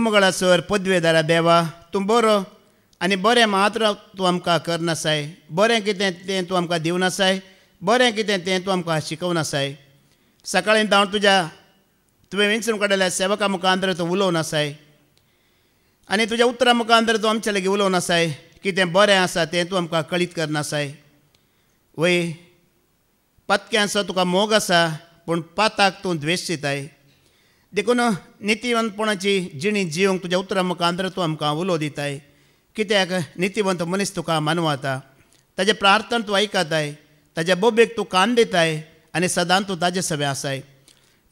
मुगळासर पदवेदारा देवा तूं बरो आनी बरें मात्र तूं आमकां करनासाय. बरें कितें तें तूं आमकां दिवनासाय. बरें कितें तें तूं आमकां शिकवनासाय. सकाळीं हांव तुवें विंचून काडलेल्या सेवका मुखार तूं उलोवन आसाय आनी तुज्या उतरां मुखार तूं आमचे लागीं उलोवन आसाय. कितें बरें आसा तें तूं आमकां कळीत करनासाय. वय पत्क्यांचो तुका मोग आसा पूण पाताक तूं द्वेश दिताय. देखून नितीवंतपणाची जिणी जिवंक तुज्या उतरां मुखार तूं आमकां उलो दिताय. कित्याक नितीवंत मनीस तुका मानवता. ताजे प्रार्थना तूं आयकताय. ताज्या बोबेक तूं कान दिताय आनी सदांच तूं ताजे सवे आसाय.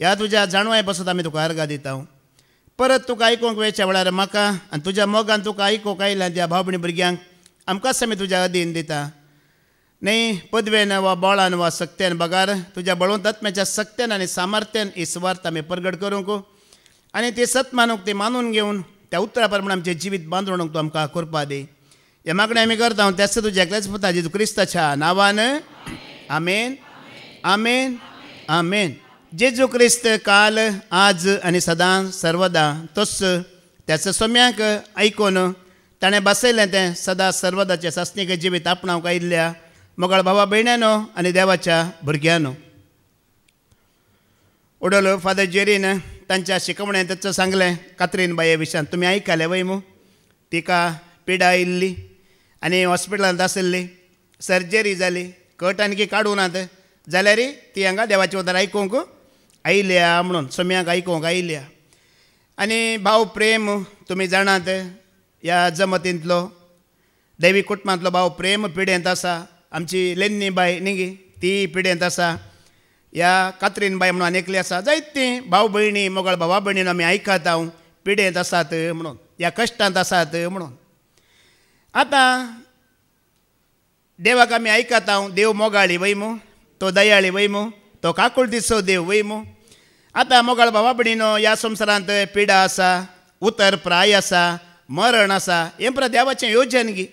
ह्या तुज्या जाणवाय पासून आमी तुका अर्घा दिता. परत तुका आयकूंक वेळच्या वेळार म्हाका आनी तुज्या मोगान तुका आयकूंक आयल्या त्या भाव भयणी भुरग्यांक आमकांच आमी तुज्या अधीन दिता. न्ही पदवेन वा बोळान वा सक्त्यान बगार तुज्या बळवंत आत्म्याच्या सक्त्यान आनी सामर्थ्यान ही सुवार्थ आमी प्रगट करूंक आनी ती सत मानूंक ती मानून घेवन त्या उतरा प्रमाणे आमचें जिवीत बांदून तूं आमकां करपा दी. हे मागणें आमी करता त्याच तुज्या एकल्याच पुता जेजू क्रिस्ताच्या नांवान. आमेन आमेन आमेन. जेजू क्रिस्त काल आज आनी सदां सर्वदा तोच त्याच सोम्याक आयकून ताणें बसयलें तें सदां सर्वदाचें सासणीक जिवीत आपणावंक आयिल्ल्या मोगाळ भावा भयण्यानो आनी देवाच्या भुरग्यांनो. उडोल फादर जेरीन तांच्या शिकवण्यांत सांगलें कात्रीन बाये विशयान तुमी आयकलें वय मू. तिका पिडा आयिल्ली आनी हॉस्पिटलांत आसली. सर्जरी जाली. कट आनी काडूनात जाल्यार ती हांगा देवाचें उतर आयकूंक आयल्या म्हणून सोम्याक आयकूंक आयल्या. आनी भाव प्रेम तुमी जाणात ह्या जमतींतलो दैवी कुटुंबांतलो भाव प्रेम पिडेंत आसा. आमची लेन्नी बाय न्ही ती पिडेंत आसा. ह्या कात्रीन बाय म्हणून आनी आसा. जायतीं भाव भयणी मोगाळ भावा भयणीन आमी आयकता पिडेंत आसात म्हणून ह्या कश्टांत आसात म्हणून. आतां देवाक आमी आयकता देव मोगाळी वयमू तो दयाळी वयमू तो काकुळटीचो देव वयमू. आतां मोगाळ भावा भयणीनो ह्या संवसारांत पिडा आसा उतर प्राय आसा मरण आसा हें परत देवाचें येवजन गी.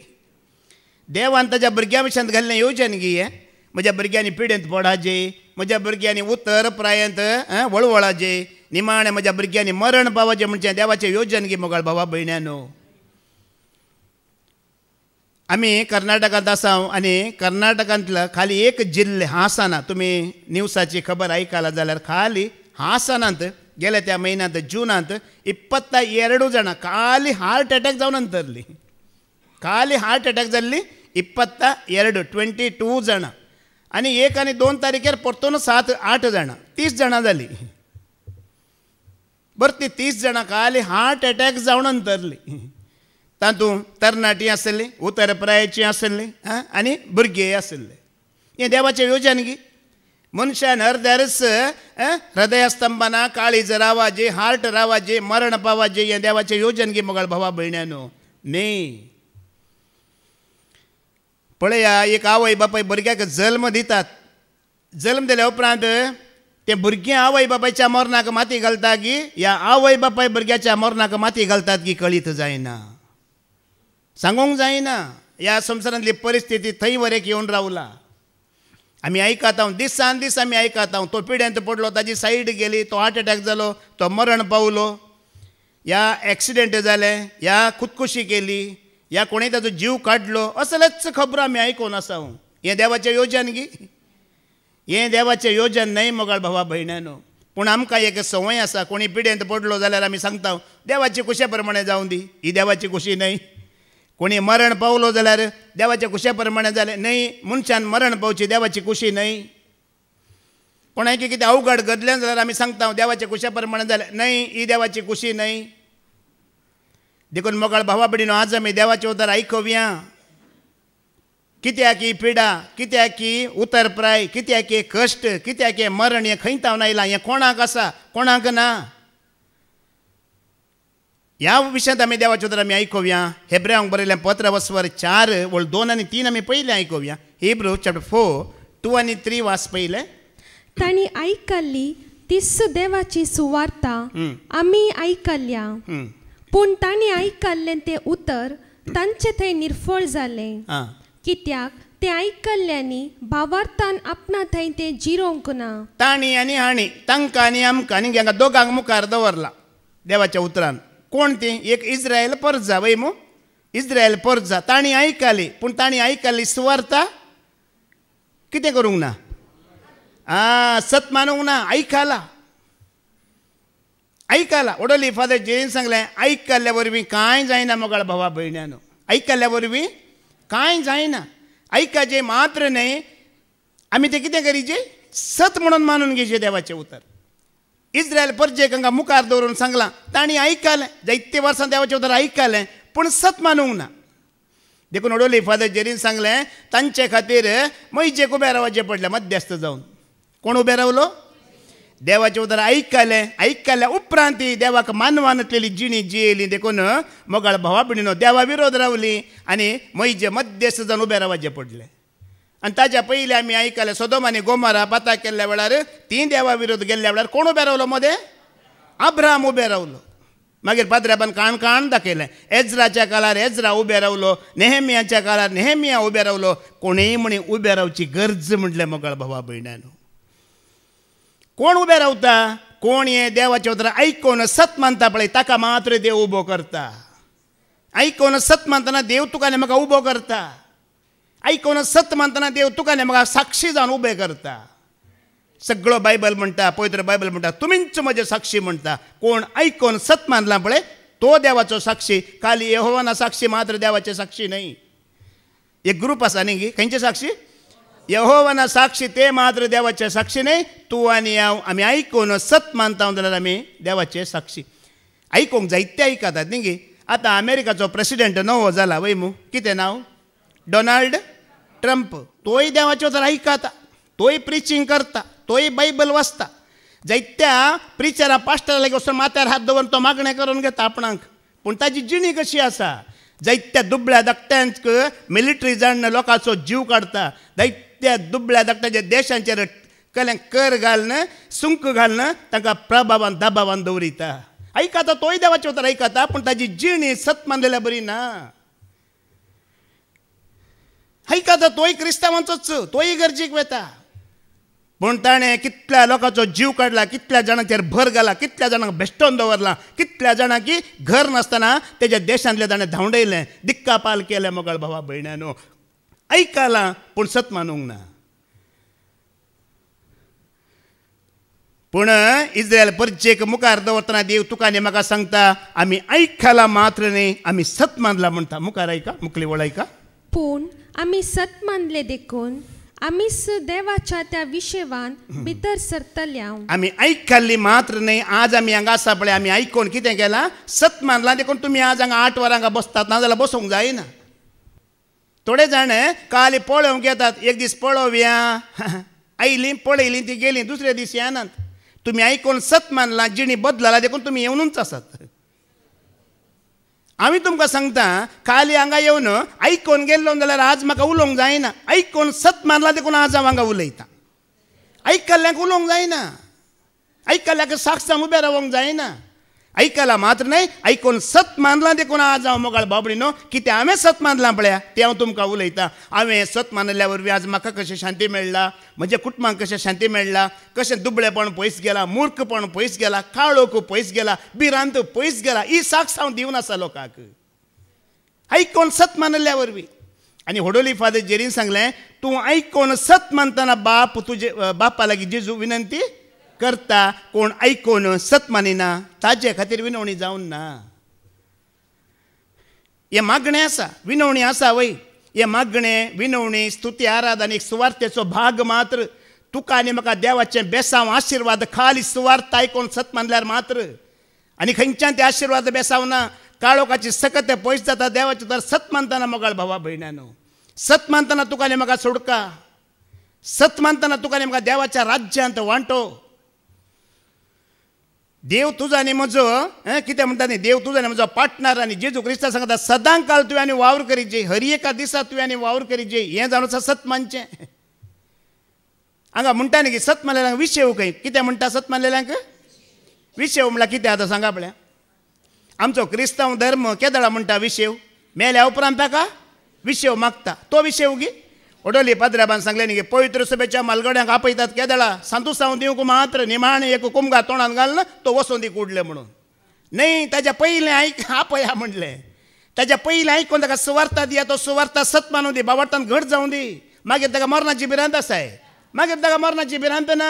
देवान ताज्या भुरग्यां विशयांत घाल्लें येवजन गी. हें म्हज्या भुरग्यांनी पिडेंत पडाजे. म्हज्या भुरग्यांनी उतर प्रायांत वळवळाजे. निमाणें म्हज्या भुरग्यांनी मरण पावचें म्हणचें देवाचें येवजन गी मोगाळ भावा भयण्यानो. आमी कर्नाटकांत आसा आनी कर्नाटकांतलो खाली एक जिल्ले हासाना तुमी न्यूजाची खबर आयकला जाल्यार खाली हासनांत गेल्या त्या म्हयन्यांत जूनांत 22 जाणां खाली हार्ट अटॅक जावन अंतरली. खाली हार्ट अटॅक जाल्ली 22 जाणां आनी 1 आनी 2 तारखेर परतून 7-8 जाणां 30 जाणां जाली. बरं ती 30 जाणां खाली हार्ट अटॅक जावन अंतरली. तातूंत तरणाटीं आसलीं उतर प्रायेचीं आसलीं आनी भुरगे आसले. हें देवाचें येवजन गी. मनशान अर्द्यारस हृदयस्तंभना काळीज रावाजे हार्ट रावाजे मरण पावाजे हें देवाचें येवजन गी मोगाळ भावा भयण्यानो. न्ही पळया एक आवय बापाय भुरग्याक जल्म दितात. जल्म दिल्या उपरांत ते भुरगें आवय बापायच्या मरणाक माती घालता की ह्या आवय बापाय भुरग्याच्या मरणाक माती घालतात की कळीत जायना. सांगूंक जायना. ह्या संवसारांतली परिस्थिती थंय वरेक येवन रावला. आमी आयकता दिसान दीस आमी आयकता तो पिड्यांत पडलो ताजी सायड गेली तो हार्ट अटॅक जालो तो मरण पावलो ह्या एक्सिडेंट जाले ह्या खुदकुशी केली ह्या कोणी ताजो जीव काडलो असलेच खबर आमी आयकून आसा. हें देवाचें येवजन गी. हें देवाचें येवजन न्हय मोगाळ भावा भयण्यानो. पूण आमकां एक संवय आसा कोणी पिड्यांत पडलो जाल्यार आमी सांगता देवाची खुशे प्रमाणे जावं दी. ही देवाची खुशी न्हय. कोणी मरण पावलो जाल्यार देवाच्या खुशे प्रमाणे जालें न्हय. मनशान मरण पावची देवाची खुशी न्हय. कोणाक कितें अवघड घडलें जाल्यार आमी सांगता देवाच्या खुशे प्रमाणे जालें न्हय. ही देवाची खुशी न्हय. देखून मोगाळ भावा भयणीनो आज आमी देवाचें उतर आयकुया. कित्याक ही पिडा कित्याक ही उतरप्राय कित्याक हे कश्ट कित्याक हे मरण हें खंय तावन आयलां हें कोणाक आसा कोणाक ना. ह्या विशयांत आमी देवाचें उतर आमी आयकुया. हेब्रेयांक बरयलें पत्र वस्वर 4:2 आनी 3 आमी पयलें आयकुया. Hebrews chapter 4:2 आनी 3 वास पयलें. तांणी आयकल्ली तीच देवाची सुवार्ता आमी आयकल्या. पूण तांणी आयकल्लें तें उतर तांचे थंय निर्फळ जालें. कित्याक ते आयकल्ल्यांनी भावार्थान आपणा थंय ते जिरोवंक ना. तांणी आनी हाणी तांकां आनी आमकां आनी हांगा दोगांक मुखार दवरला देवाच्या उतरान. कोण ती एक इस्रायल परजा वय मू इस्रायल परजा ताणी आयकली पूण ताणी आयकल्ली सुवार्ता कितें करूंक ना सत मानूंक ना आयकला ओडोली फादर जेन सांगलें आयकल्ल्या वरवीं कांय जायना मोगाळ भावा भयण्यानो आयकल्ल्या वरवीं कांय जायना आयकाचें मात्र न्हय आमी तें कितें करीचें सत म्हणून मानून घेवचें देवाचें उतर इस्रायल परजेक हांगा मुखार दवरून सांगलां तांणी आयकलें जायते वर्सां देवाचें उतर आयकलें पूण सत मानूंक ना देखून ओडोली फादर जेरीन सांगलें तांचे खातीर मैजेक उबें रावचें पडलें मध्यस्थ जावन कोण उबें रावलो देवाचें उतर आयकल्या उपरांत देवाक मानवान केली जिणी जियेली देखून मोगाळ भावा भयणीनो देवा विरोध रावली आनी मैजे मध्यस्थ जावन उबें रावचें पडलें आनी ताच्या पयलीं आमी आयकलें सोदोम आनी गोमोरा पाता केल्ल्या वेळार तीं देवा विरोध गेल्ल्या वेळार कोण उबें रावलो मदें अब्राम उबें रावलो मागीर पाद्राबान काण दाखयलें एज्राच्या काळार एज्रा उबें रावलो नेहेमियाच्या काळार नेहेमिया उबें रावलो कोणेय म्हणी उबें रावची गरज म्हटलें मोगाळ भावा भयण्यानो कोण उबें रावता कोण हें देवाचें उतर आयकून सत मानता पळय ताका मात्र देव उबो करता आयकून सत मानतना देव तुका आनी म्हाका उबो करता आयकून सत मानतना देव तुका आनी म्हाका साक्षी जावन उबें करता सगळो बायबल म्हणटा पवित्र बायबल म्हणटा तुमीच म्हजे साक्षी म्हणटा कोण आयकून सत मानला पळय तो देवाचो साक्षी खाली यहोवाना साक्षी मात्र देवाचे साक्षी न्हय एक ग्रूप आसा न्ही खंयचे साक्षी यहोवाना साक्षी ते मात्र देवाचे साक्षी न्हय तूं आनी हांव आमी आयकून सत मानता जाल्यार आमी देवाचे साक्षी आयकूंक जायते आयकतात न्ही आतां अमेरिकाचो प्रेसिडेंट नवो जाला वय मू कितें नांव डोनाल्ड ट्रंप तोय देवाचें उतर आयकता तोय प्रिचींग करता तोय बायबल वाचता जायत्या प्रिचरा पास्टराक वचून माथ्यार हात दवरून तो मागणें करून घेता आपणाक पूण ताची जिणी कशी आसा जायत्या दुबळ्या धाकट्यांक मिलिटरी जाण लोकांचो जीव काडटा जायत्या दुबळ्या धाकट्याच्या देशांचेर कर घालून सुंक घालून तांकां प्रभावान दबावान दवरिता आयकता तोय देवाचें उतर आयकता पूण ताची जिणी सत मानलेल्या बरी ना आयकता तोय क्रिस्तांवांचोच तोय गरजेक वता पूण ताणें कितल्या लोकांचो जीव काडला कितल्या जाणांचेर भर घाला कितल्या जाणांक बेश्टोवन दवरला कितल्या जाणांक घर नासतना तेज्या देशांतले ताणें धांवडयलें दिक्कापाल केलें मोगाळ भावा भयण्यानो आयकलां पूण सत मानूंक ना पूण इस्रायल परजेक मुखार दवरतना देव तुका आनी म्हाका सांगता आमी आयकलां मात्र न्हय आमी सत मानला म्हणटा मुखार आयका मुखली वळ आयका पूण आमी सत मानले देखून आमीच देवाच्या त्या विशेवान भितर सरतल्या आमी आयकल्ली मात्र न्हय आज आमी हांगा आसा पळय आमी आयकून कितें केलां सत मानलां देखून तुमी आज हांगा 8 वरांक बसतात ना जाल्यार बसूंक जायना थोडे जाण काल पळोवंक येतात एक दीस पळोवया आयलीं पळयलीं ती गेलीं दुसरे दीस येनात तुमी आयकून सत मानलां जिणी बदलला देखून तुमी येवनूच आसात आमी तुमकां सांगता काली हांगा येवन आयकून गेल्लो जाल्यार आज म्हाका उलोवंक जायना आयकून सत मानलां देखून आज हांव हांगा उलयतां आयकल्ल्यांक उलोवंक जायना आयकल्ल्याक साक्ष जावन उबें रावंक जायना आयकलां मात्र न्हय आयकून सत मानलां देखून आज हांव मोगाळ बाबडीनो कितें हांवें सत मानलां पळया तें हांव तुमकां उलयतां हांवें सत मानल्या वरवीं आज म्हाका कशें शांती मेळ्ळा म्हज्या कुटुंबाक कशें शांती मेळ्ळा कशें दुबळेपण पयस गेलां मूर्खपण पयस गेलां काळोख पयस गेला भिरांत पयस गेला ही साक्ष हांव दिवन आसा लोकांक आयकून सत मानल्या वरवीं आनी होडोली फादर जेरीन सांगलें तूं आयकून सत मानतना बाप तुजे बापा लागीं जेजू विनंती करता कोण आयकून सत मानिना ताजे खातीर विनवणी जावन ना हे मागणें आसा विनवणी आसा वय हे मागणें विनवणी स्तुती आराधना एक सुवार्थेचो भाग मात्र तुका आनी म्हाका देवाचें बेसांव आशिर्वाद खाली सुवार्थ आयकून सत मानल्यार मात्र आनी खंयच्यान ते आशिर्वाद बेसांव ना काळोखाची सकत पयस जाता देवाचे तर सत मानतना मोगाळ भावा भयण्यानो सत मानतना तुका आनी म्हाका सोडका सत मानतना तुका आनी म्हाका देवाच्या राज्यांत वांटो देव तुजो आनी म्हजो कितें म्हणटा न्ही देव तुजो आनी म्हजो पार्टनर आनी जेजू क्रिस्ता सांगता सदां काळ तुवें आनी वावर करीचे हर एका दिसा तुवें आनी वावर करीचे हें जावन आसा सत मानचें हांगा म्हणटा न्ही की सत मानलेल्यांक विशेव खंय कितें म्हणटा सत मानलेल्यांक विशेव म्हळ्यार कितें आतां सांगा पळया आमचो क्रिस्तांव धर्म केदळा म्हणटा विशेव मेल्या उपरांत ताका विशेव मागता तो विशेव गी ओडोली पाद्राबान सांगलें न्ही पवित्र सभेच्या मालगड्यांक आपयतात केदळा सांतू साव दिवंक मात्र निमाणे एक कुमगा तोंडान घालून तो वसोंदी कुडले म्हणून नाही ताच्या पयलें आयक आपया म्हणलें. ताच्या पयलें आयकून ताका सुवार्ता दिया. तो सुवार्ता सत मानूं दी, बावटान घट जावं दी. मागीर ताका मरणाची भिरांत आसाय. मागीर ताका मरणाची भिरांत ना.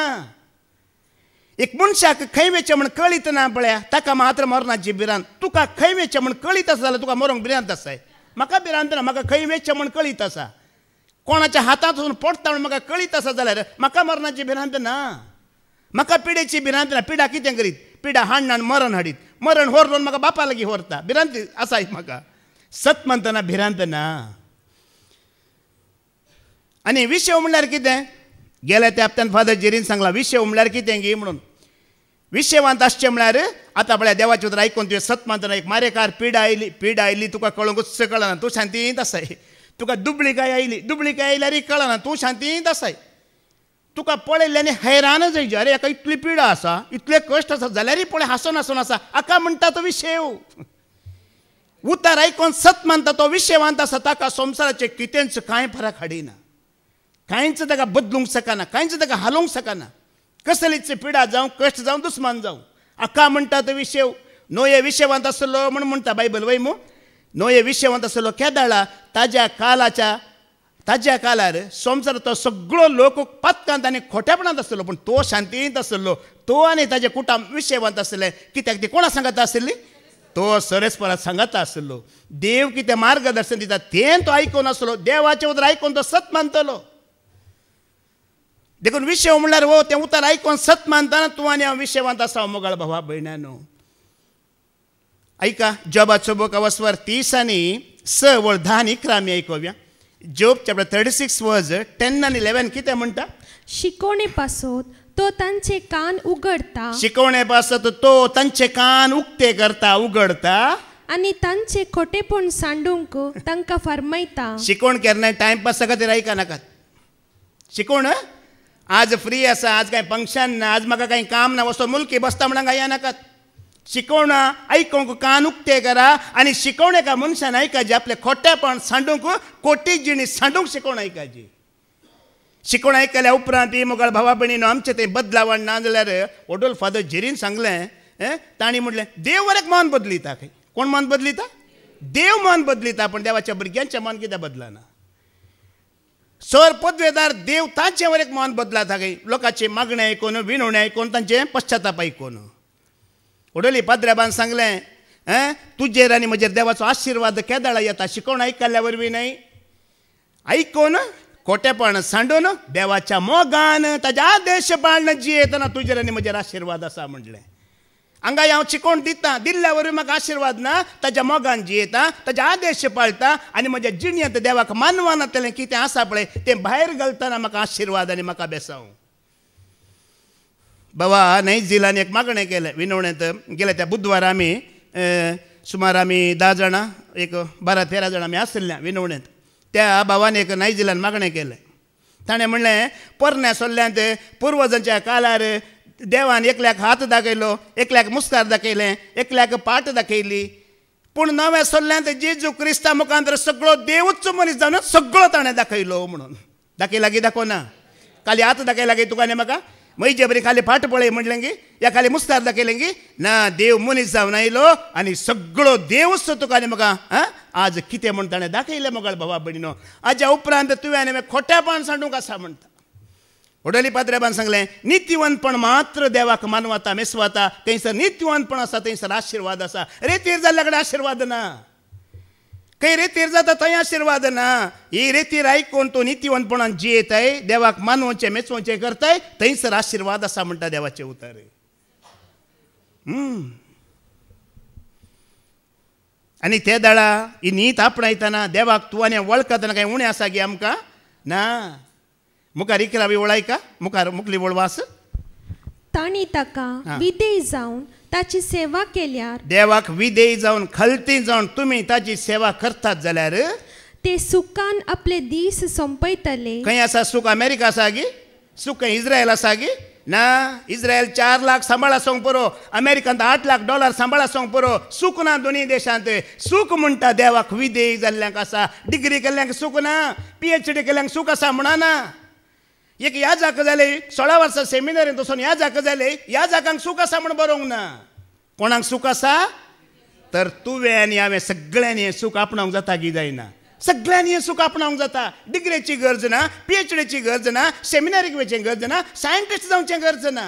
एक मनशाक खंय वेचें म्हण कळीत ना पळया, ताका मात्र मरणाची भिरांत. तुका खंय वेचें म्हण कळीत आसा जाल्यार तुका मरूंक भिरांत आसाय. म्हाका भिरांत ना, म्हाका खंय वेचें म्हण कळीत आसा. कोणाच्या हातांत वचून पडटा म्हण म्हाका कळीत आसा जाल्यार म्हाका मरणाची भिरांत ना. म्हाका पिडेची भिरांत ना. पिडा कितें करीत? पिडा हाडून मरण हाडीत. मरण व्हरून म्हाका बापा लागीं व्हरता. भिरांत आसाय म्हाका. सत म्हणटना भिरांत ना. आनी विशय म्हणल्यार कितें? गेल्या त्या हप्त्यान फादर जेरीन सांगला विशय म्हणल्यार कितें गी म्हणून. विशयवंत आसचें म्हणल्यार आतां पळय देवाचें उतर आयकून तुवें सत म्हणटना एक मारेकार पीड आयली तुका कळोंकूच कळना, तूं शांतींत आसाय. तुका दुबळीकाय आयल्यार कळना, तूं शांतींत आसाय. तुका पळयल्ल्यानी हैरान जायची, अरे हाका इतली पिडा आसा, इतले कश्ट आसा जाल्यारय पळय हांसून हांसून आसा. हाका म्हणटा तो विशय. उतर आयकून सत म्हणटा तो विशयवंत आसा. ताका संवसाराचें कितेंच कांय फरक हाडिना. कांयच ताका बदलूंक शकना, कांयच ताका हालोवंक शकना. कसलीच पिडा जावं, कश्ट जावं, दुस्मान जावं. हाका म्हणटा तो विशय. नोये विशयवंत आसलो म्हण म्हणटा बायबल वय मू. नोये विशयवंत आसलो केदाळा. ताज्या काळार संवसाराचो सगळो लोक पत्कांत आनी खोटेपणांत आसलो, पूण तो शांतींत आसलो. तो आनी ताजे कुटुंब विशयवंत आसले. कित्याक ती कोणा सांगता आसली? तो सरस्परात सांगता आसलो. देव कितें मार्गदर्शन दिता तें तो आयकून आसलो. देवाचें उतर आयकून तो सत मानतलो. देखून विशय म्हणल्यार हो तें उतर आयकून सत मानतना तूं आनी हांव विशयवंत आसा मोगाळ भावा भयणानो. ऐका जॉबाचो बूक अवस्वर 30 आनी 6 वळ 10 आनी 11 आमी आयकुया. जॉब चॅप्टर 36 वर्स 10 आनी 11 कितें म्हणटा? शिकवणे पासत तो तांचे कान उगडता. शिकवणे पासत तो तांचे कान उक्ते करता, उगडता. आनी तांचे खोटेपण सांडूंक तांकां फरमायता. शिकवण केन्नाय टायमपासा खातीर आयका नाकात. शिकवण आज फ्री आसा, आज कांय फंक्शन ना, आज म्हाका कांय काम ना, वचून मुलकी बसता म्हणून गाया नाकात. शिकवण आयकूंक कान उक्ते करा. आनी शिकवण एका मनशान आयकाची. आपले खोटेपण सांडूंक, कोटी जिणीस सांडूंक शिकवण आयकाची. शिकवण आयकल्या उपरांत ही मोगाळ भावा भयणीनो आमचें तें बदलावण ना जाल्यार वडोल फादर जेरीन सांगलें. तांणी म्हणलें देव वरेक मन बदलिता. खंय कोण मन बदलिता? देव मन बदलिता. पूण देवाच्या भुरग्यांचें मन कित्याक बदलना? सर पदवेदार देव तांचें वरेक मन बदलता. खंय लोकांचे मागणें आयकून, विनवणें आयकून, तांचें पश्चाताप आयकून. वडोली पाद्र्याबान सांगलें तुजेर आनी म्हजेर देवाचो आशिर्वाद केदाळा येता. शिकवण आयकल्ल्या वरवीं न्हय, आयकून खोटेपण सांडून देवाच्या मोगान ताजे आदेश पाळन जियेतना तुजेर आनी म्हजेर आशिर्वाद आसा म्हणलें. हांगा हांव शिकवण दिता, दिल्ल्या वरवीं म्हाका आशिर्वाद ना. ताज्या मोगान जियेता, ताजे आदेश पाळटा आनी म्हज्या जिणेंत देवाक मानवानांतलें कितें आसा पळय तें भायर घालतना म्हाका आशिर्वाद आनी म्हाका बेसांव. बाबा न्हयजिलान एक मागणें केलें विनवणेंत. गेल्या त्या बुधवार आमी सुमार 10 जाणां, एक 12-13 जाणां आमी आसल्या विनवणेंत. त्या भावान एक न्हयजिलान मागणें केलें. ताणें म्हणलें पोरण्या सोल्ल्यांत पुर्वजांच्या काळार देवान एकल्याक हात दाखयलो, एकल्याक मुस्कार दाखयलें, एकल्याक पाट दाखयली. पूण नव्या सोल्ल्यांत जेजू क्रिस्ता मुखांतर सगळो देवूच मनीस जावन सगळो ताणें दाखयलो म्हणून. दाखयला की दाखोवना? खाली हात दाखयला गी तुका आनी म्हाका? मैजे बरी खाली फाट पळय म्हणलें गी, या खाली मुस्कार दाखयलें गी ना. देव मनीस जावन आयलो आनी सगळो देवच तुका आनी म्हाका आज कितें म्हण ताणें दाखयलें मोगाळ भावा भयणीनो. हाच्या उपरांत तुवें आनी खोटेपण सांडूंक आसा म्हणटा. वडोली पाद्र्याबान सांगलें नित्यवंतपण मात्र देवाक मानवता, मेसवाता. थंयसर नित्यवंतपण आसा, थंयसर आशिर्वाद आसा. रेतीर जाल्ल्या कडेन आशिर्वाद ना. खंय रेतीर जाता थंय आशिर्वाद ना. ही रेतीर आयकून तूं नित्यवंतपणान जियेताय, देवाक मानवचें मेचवचें करताय, थंयसर आशिर्वाद आसा म्हणटा देवाचें उतर. आनी ते दाळा ही न्हीद आपणायतना देवाक तूं आनी वळखतना कांय उणें आसा गे आमकां? ना. मुखार 11वी वळायका, मुखार मुखली वळ वास. ताणी ताका विधेय जावन ताची सेवा केल्यार, देवाक विधेय जावन खलती जावन तुमी ताची सेवा करतात जाल्यार ते सुखान आपले दीस संपयतले. खंय आसा सुख? अमेरिका आसा गी? सुख खंय इस्रायल आसा गी? ना. इस्रायल 4 लाख सांबाळ आसोंक पुरो, अमेरिकांत $8 लाख सांबाळ आसोंक पुरो. सुख ना दोनी देशांत. सुख म्हणटा देवाक विधेय जाल्ल्यांक आसा. डिग्री केल्ल्यांक सुख ना, PhD केल्ल्यांक सुख आसा म्हणना. एक ह्या जाका जाले 16 वर्सां सेमिनारींत वचून ह्या जाका जाले, ह्या जाकांक सूख आसा म्हण बरोवंक ना. कोणाक सूख आसा तर तुवें आनी हांवें सगळ्यांनी हें सूख आपणावंक जाता की जायना सगळ्यांनी हें सूख आपणावंक जाता डिग्रेची गरज ना PhDची गरज ना सेमिनारीक वचचें गरज ना सायंटिस्ट जावचें गरज ना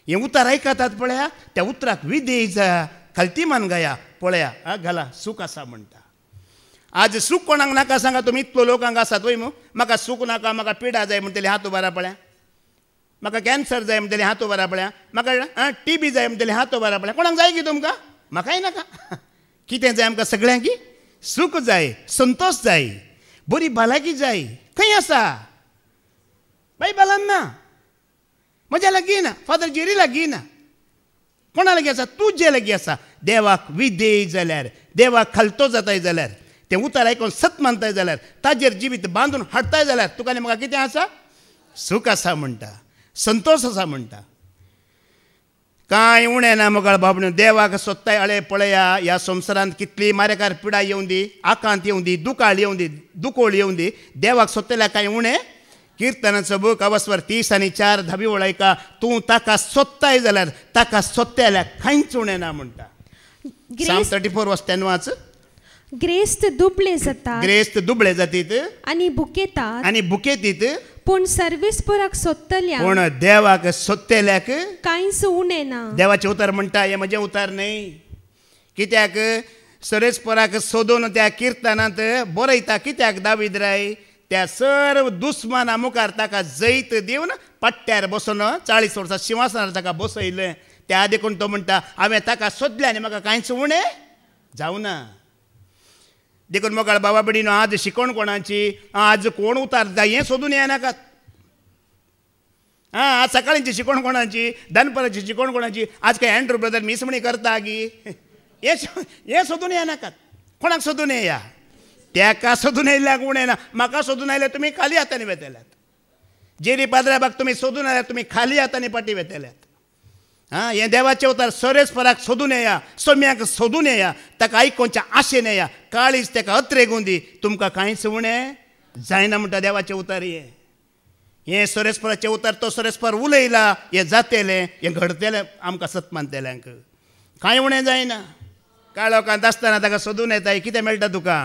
हें उतर आयकतात पळया त्या उतराक विधेय जा खालतीमान गाया पळया घाला सूख आसा म्हणटा आज सूख कोणाक नाका सांगा तुमी इतलो लोकांक आसात वय मू म्हाका सूख नाका म्हाका पिडा जाय म्हणटले हात उबारा पळया म्हाका कॅन्सर जाय म्हणटले हात उबारा पळया म्हाका TB जाय म्हणटले हात उबारा पळया कोणाक जाय की तुमकां म्हाकाय नाका कितें जाय आमकां सगळ्यांक की सूख जाय संतोष जाय बरी भलायकी जाय खंय आसा बायबलान ना म्हज्या लागीं ना फादर जेरी लागीं ना कोणा लागीं आसा तुजे लागीं आसा देवाक विधेय जाल्यार देवाक खालतो जाताय जाल्यार तें उतर आयकून सत मानताय जाल्यार ताजेर जिवीत बांदून हाडताय जाल्यार तुका आनी म्हाका कितें आसा सूख आसा म्हणटा संतोष आसा म्हणटा कांय उणें ना मोगाळ बाबणो देवाक सोदताय अळे पळया ह्या संवसारांत कितली मारेकार पिडा येवं दी आकांत येवं दी दुकाळ येवं दी दुकोळ येवं दी देवाक सोदतल्या कांय उणें किर्तनाचो बूक अवस्वर 30 आनी 4 धाबी वळयका तूं ताका सोदताय जाल्यार ताका सोदता जाल्यार कांयच उणें ना म्हणटा Psalm 34 वर्स 10 वाच ग्रेस्त दुबळे जातात ग्रेस्त दुबळे जातीत आनी बुकेतीत पूण सर्वेस्पराक सोदतल्या पूण देवाक सोदतेल्याक कांयच उणें ना देवाचें उतर म्हणटा हें म्हजें उतर न्हय कित्याक सर्वेस्पराक सोदून त्या किर्तनांत बरयता कित्याक दावीद राय त्या सर्व दुस्माना मुखार ताका जैत दिवन पट्ट्यार बसून 40 वर्सां सिंहासनार ताका बसयलें त्या देखून तो म्हणटा हांवें ताका सोदलें आनी म्हाका कांयच उणें जावना देखून मोगाळ बाबा बडीनो आज शिकोवण कोणाची आज कोण उतार हें सोदून येनाकात आज सकाळींची शिकोवण कोणाची दनपराची शिकोवण कोणाची आज काय अँड्रू ब्रदर मिसमणी करता गी हें सोदून येनाकात कोणाक सोदून येया त्याका सोदून येयल्याक उणें ना म्हाका सोदून आयल्यार तुमी खाली हातांनी वेतेल्यात जेरी पाद्राबाक तुमी सोदून आयल्यार तुमी खाली हातांनी पाटी वेतेल्यात हें देवाचें उतर सर्वेस्पराक सोदून येया सोम्याक सोदून येया ताका आयकोवच्या आशेन येया काळीज ताका अत्रेगून दी तुमकां कांयच उणें जायना म्हणटा देवाचें उतर हें सर्वेस्पराचें उतर तो सर्वेस्पर उलयला हें जातेलें हें घडतलें आमकां सत मानतेल्यांक कांय उणें जायना काळोखांत आसतना ताका सोदून येताय कितें मेळटा तुका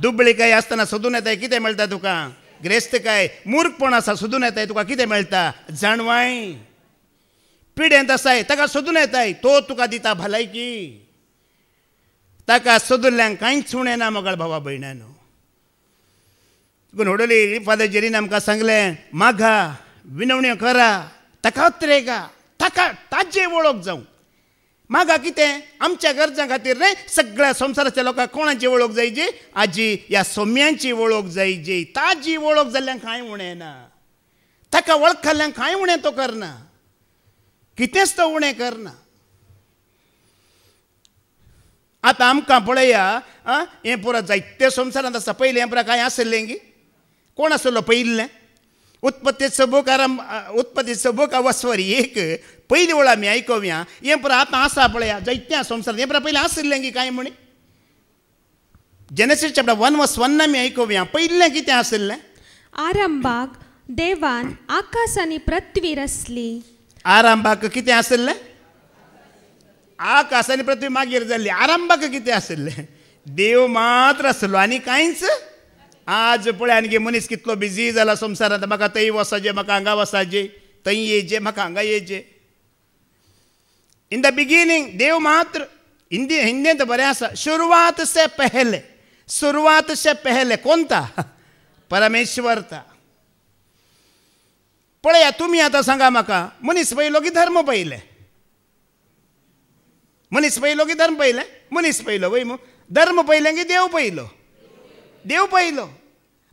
दुबळीकाय आसतना सोदून येताय कितें मेळटा तुका ग्रेस्तकाय मूर्खपण आसा सोदून येताय तुका कितें मेळटा जाणवाय पिडेंत आसाय ताका सोदून येताय तो तुका दिता भलायकी ताका सोदुल्ल्यांक कांयच उणें ना मोगाळ भावा भयणानो देखून हडोली फादर जेरीन आमकां सांगलें मागा विनवण्यो करा ताका अत्रेगा ताका ताजे वळख जावं मागा कितें आमच्या गरजां खातीर न्हय सगळ्या संवसाराच्या लोकांक कोणाची वळख जाय जी आजी ह्या सोम्यांची वळख जाय जी ताजी वळख जाल्ल्यांक कांय उणें ना ताका वळखल्ल्यांक कांय उणें तो करना कितेंच तो उणें करना आतां आमकां पळया हें पुरो जायते संवसारांत आसा पयलीं हें पुरो कांय आसलें गी कोण आसलो पयलें उत्पत्तीचो बूक अवस्वर 1 पयली वेळ आमी आयकोव्या हें पुरो आतां आसा पळया जायत्या संवसारांत हें पुरो पयलीं आसलें गी कांय म्हणी जेनेसीस चॅप्टर 1 वर्स 1 आमी आयकोव्या पयलें कितें आसलें आरंभाक देवान आकाश आनी पृथ्वी रचली आरंभाक कितें आसलें आकाश आनी पृथ्वी मागीर जाल्ली आरंभाक कितें आसलें देव मात्र आसलो आनी कांयच आज पळय आनी मनीस कितलो बिजी जाला संवसारांत म्हाका थंय वचचें म्हाका हांगा वचचें थंय येचें म्हाका हांगा येचें इन द बिगिनींग देव मात्र हिंदींत बरें आसा शुरुआत से पहले कोण था परमेश्वर था पळया तुमी आतां सांगा म्हाका मनीस पयलो की धर्म पयले मनीस पयलो की धर्म पयलें मनीस पयलो वय धर्म पयलें की देव पयलो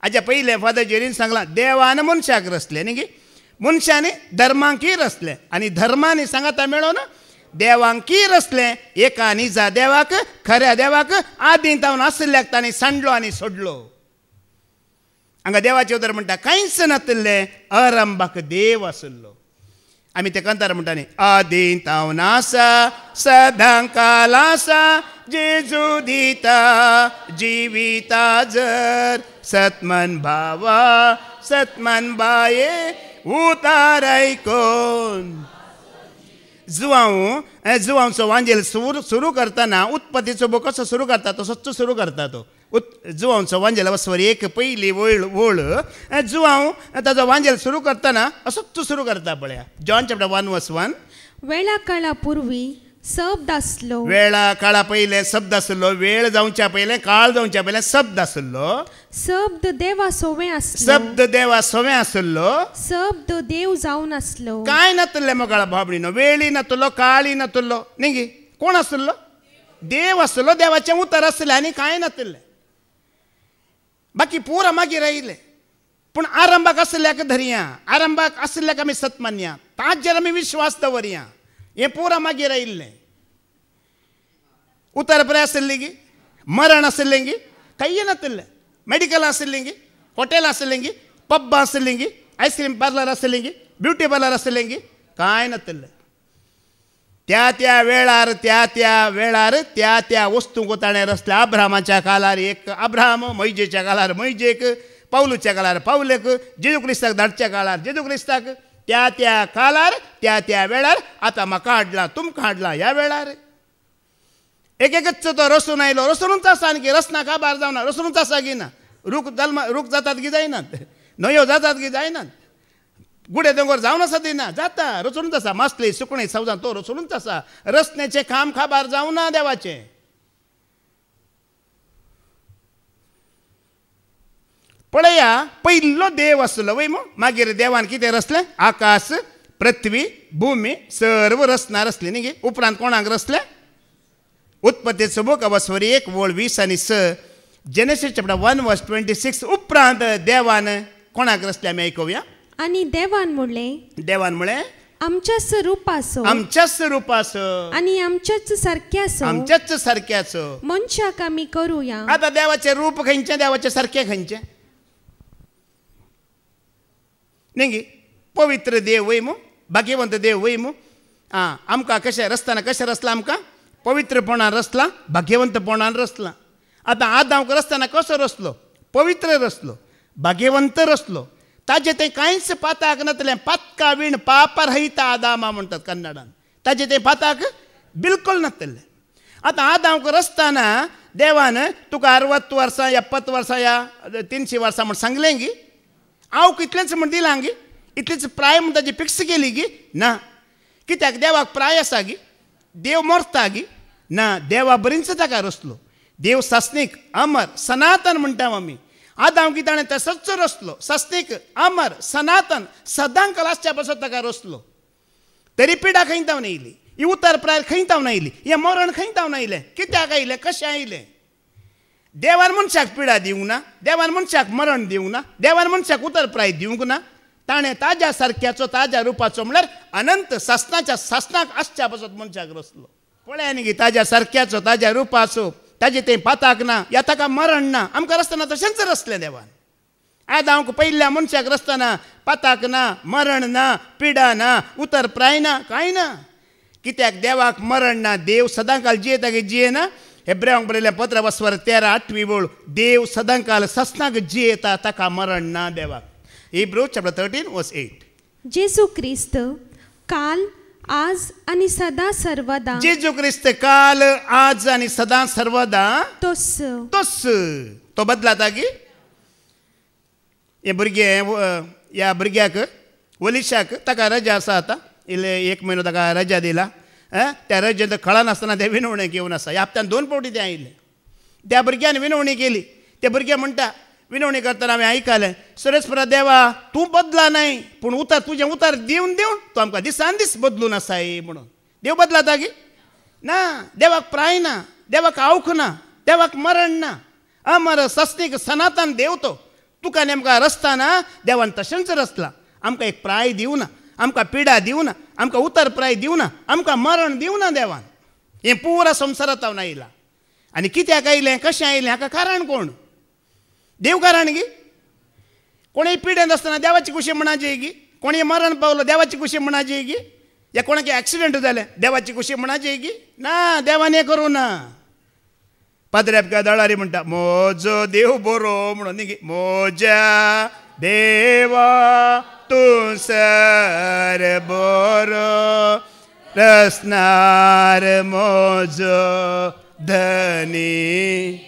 हाज्या पयलें फादर जेरीन सांगलां देवान मनशाक रचलें न्ही गे मनशांनी धर्मांकीय रचलें आनी धर्मांनी सांगाता मेळोन देवांकीय रचलें एका निजा देवाक खऱ्या देवाक आदीं तावन आसल्याक तांणी सांडलो आनी सोडलो हांगा देवाचें उतर म्हणटा कांयच नासलें आरंभाक देव आसलो आमी ते कंतार म्हणटा न्ही आदीं तावन आसा सदां काल आसा जेजू दिता जिविता जर सतमन भावा सतमन बाये उतार आयकोन जुवांचो वांजेल सुरू करतना उत्पत्तीचो बूक कसो सुरू करता तसोच सुरू करता तो. जुवांचो वांजेल वस्वर एक पयली वळ जुवांव ताजो वांजेल सुरू करतना असोच सुरू करता पळया. John chapter 1:1. वेळा काळा पूर्वी शब्द आसलो. वेळा काळा पयले शब्द आसलो. वेळ जावच्या पयले काळ जावच्या पयले शब्द आसलो. शब्द देवा सोवे आसलो. शब्द देवा सोवे आसलो. शब्द देव जावन आसलो. काय नातले मोगाळ भाबडीनो. वेळी नातलो काळी नातलो न्ही. कोण आसलो? देव आसलो. देवाचे उतर आसले आनी कांय नातले. बाकी पुरा मागीर आयले. पूण आरंभाक आसल्याक धरया. आरंभाक आसल्याक आमी सत मानया. ताजेर आमी विश्वास दवरया. हे पुरा मागीर आयिल्लें. उतर पळय आसलें गी. मरण आसलें गी. काही नासलें. मेडिकल आसलें गी. हॉटेल आसलें गी. पब आसलें गी. आयस्क्रीम पार्लर आसलें गी. ब्युटी पार्लर आसलें गी. कांय नासलें. त्या वेळार त्या वस्तूंक ताणें रचल्या. अब्राहमाच्या काळार एक अब्राहम, मैजेच्या काळार मैजेक, पावलूच्या काळार पावलेक, जेजू क्रिस्ताक धाडच्या काळार जेजू क्रिस्ताक. त्या काळार त्या वेळार आतां म्हाका हाडला, तुमकां हाडला ह्या वेळार. एक तो रसून आयलो. रसूनच आसा आनी रसना काबार जावना. रसूनच आसा की ना. रूख जातात की जायनात. न्हंयो जातात की जायनात. गुडे दोंगर जावन आसा ती ना. जाता. रसूनच आसा. मासली सुकणी सावजां तो रसूनच आसा. रसण्याचें काम काबार जावना देवाचें. पळया पयलो देव आसलो वय. मागीर देवान कितें रचलें? आकाश, पृथ्वी, भूमी सर्व रचना रचली न्ही. उपरांत कोणाक रचलें? उत्पत्तीचो बूक वस्वर 1:20-6. जेनेसीस चॅप्टर 1:26 उपरांत देवान कोणाक रचलें आमी आयकुया. आनी देवान म्हणलें आमच्याच रुपासो आनी आमच्याच सारक्याचो मनशाक आमी करुया. आतां देवाचें रूप खंयचें? देवाचें सारकें खंयचें? न्ही. पवित्र देव वय भाग्यवंत देव वय. आमकां कशें रचतना कशें रचला? आमकां पवित्रपणान रचला, भाग्यवंतपणान रचला. आतां आदामाक रचतना कसो रचलो? पवित्र रचलो, भाग्यवंत रचलो. ताजे तें कांयच पाताक नातलें. पातका विण पापरहिता आदामा म्हणटात कन्नडान. ताजे तें पाताक बिलकुल नातलें. आतां आदामाक रचतना देवान तुका 60 वर्सां 70 वर्सां या 300 वर्सां म्हण सांगलें गी. हांव कितलेंच म्हण दिलां गी. इतलीच प्राय म्हण ताजी फिक्स केली गी ना. कित्याक देवाक प्राय आसा गी? देव मरता गी ना. देवा बरींच ताका रचलो. देव सासनीक, अमर, सनातन म्हणटा आमी. आदाम की ताणें तसोच रचलो. सासनीक, अमर, सनातन, सदांकाल आसच्या पासून ताका रचलो. तरी पिडा खंय तावन येयली? ही उतर प्राय खंय तावन येयली? हें मरण खंय तावन येयलें? कित्याक आयलें? कशें आयलें? देवान मनशाक पिडा दिवंक ना. देवान मनशाक मरण दिवंक ना. देवान मनशाक उतर प्राय दिवंक ना. ताणें ताज्या सारक्याचो ताज्या रुपाचो म्हणल्यार अनंत सासनाक आसच्या पासून मनशाक रचलो. पळय न्ही ताज्या सारक्याचो ताज्या रुपाचो. ताजें तें पाताक ना. या ताका मरण ना. आमकां रचतना तशेंच रचलें देवान. आदामाक पयल्या मनशाक रचतना पाताक ना, मरण ना, पिडा ना, उतर प्राय ना, कांय ना. कित्याक देवाक मरण ना. देव सदांकाल जियेता की जियेना? हेब्रेयांक बरयलें पत्र वस्वर 13:8 बोल. देव सदांकाल सस्नाक जियेता, ताका मरण ना देवाक. Hebrews chapter 13:8. जेजू क्रिस्त काल, आज आणि सदा सर्वदा. जेजू क्रिस्त काल, आज आणि सदा सर्वदा तोच. तो बदलाता की? ह्या भुरग्याक वलिशाक ताका रजा आसा. आतां 1 म्हयनो ताका रजा दिला. त्या रजेंत कळनासतना ते विनवणेक येवन आसा. ह्या हप्त्यान 2 फावटी ते आयिल्ले. त्या भुरग्यान विनवणी केली. ते भुरगे म्हणटा विनवणी करतना हांवें आयकलें, सुरेशपुरा देवा तूं बदला नाय, पूण तुजें उतर दिवन तूं आमकां दिसान दीस बदलून आसाय म्हणून. देव बदलाता की ना? देवाक प्राय ना, देवाक आवख ना, देवाक मरण ना. अमर, सस्नीक, सनातन देव तो. तुका नेमका रचतना देवान तशेंच रचला. आमकां एक प्राय दिवना, आमकां पिडा दिवना, आमकां उतर प्राय दिवना, आमकां मरण दिवना देवान. हें पुरा संवसारांत हांव आयलां. आनी कित्याक आयलें, कशें आयलें, हाका कारण कोण? देव कारण गी. कोणेय पिडेंत आसतना देवाची कुशी म्हणाजी गी. कोणेय मरण पावलो देवाची कुशी म्हणाजी गी. या कोणाक एक्सिडेंट जालें देवाची कुशी म्हणाजी गी ना. देवान हें करूं ना. पाद्र्याक दळारी म्हणटा मोजो देव बरो म्हणून न्ही. मोज्या देवा तूं सर बरो रसनार मोजो धनी.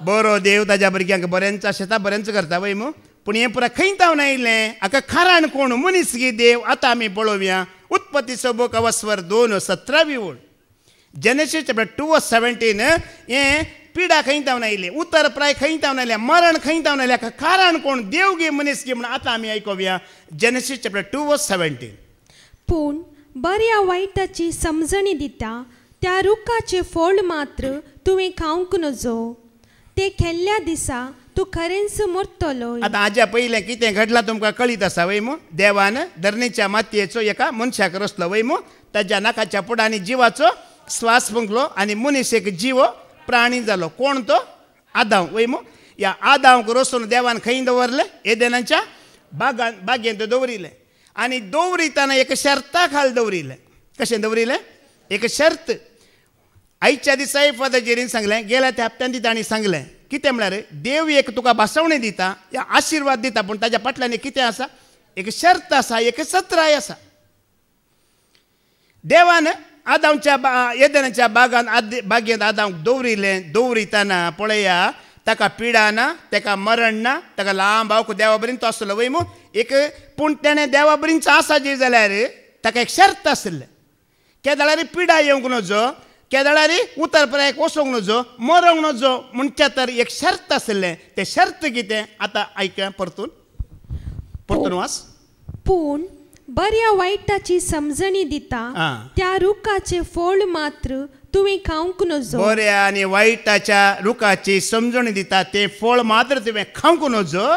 बरो देव ताज्या भुरग्यांक बऱ्यांच शेतां बऱ्यांच करता वय मू. पूण हें पुरा खंय तावन आयलें हाका खाराण कोण मनीस गी देव. आतां आमी पळोवया उत्पत्तीचो बूक अवस्वर 2:17 ओळ. जेनेसीस चॅप्टर 2:17 हें पिडा खंय तावन आयले, उतर प्राय खंय तावन आयल्या, मरण खंय तावन आयल्या, हाका खाराण कोण देव गे मनीस गे म्हणून आतां आमी आयकोवया जेनेसीस चॅप्टर 2:17. पूण बऱ्या वायटाची समजणी दिता त्या रुखाचे फळ मात्र तुवें खावंक नजो. ते खेल्ल्या दिसा तूं खरेंच मरतलो. आतां हाज्या पयलें कितें घडलां तुमकां कळीत आसा वय मू. देवान धरणीच्या मातयेचो एका मनशाक रचलो वय मू. ताज्या नाकाच्या पुडांनी जिवाचो स्वास फुंकलो आनी मनीस एक जीव प्राणी जालो. कोण तो? आदाम वय मू. ह्या आदामक रचून देवान खंय दवरलें? एदेनाच्या बागेंत दवरिलें. आनी दवरिताना एक शर्ता खाल दवरिलें. कशें दवरिलें? एक शर्त. आयच्या दिसा फादर जेरीन सांगलें, गेल्या त्या हप्त्यांनी तांणी सांगलें कितें म्हळ्यार देव एक तुका भासवणी दिता, या आशिर्वाद दिता, पूण ताज्या फाटल्यान कितें आसा? एक शर्त आसा, एक सत्राय आसा. देवान आदामच्या एदेनाच्या बागेंत आदामक दवरिलें. दवरिताना पळया ताका पिडा ना, ताका मरण ना, ताका लांब आवक देवा बरींचो आसलो वय मू. एक पूण तेणें देवा बरींचो आसा जी जाल्यार ताका एक शर्त आसलें. केदाळारी पिडा येवंक नजो, केदाळारी उतर प्रायक वचोंक नजो, मरोंक नजो म्हणच्या तर एक शर्त आसलें. तें शर्त कितें? आतां आयकया परतून वाच. पूण बऱ्या वायटाची समजणी दिता त्या रुखाचे फळ मात्र तुवें खावंक नजो. बऱ्या आनी वायटाच्या रुखाची समजणी दिता तें फळ मात्र तुवें खावंक नजो.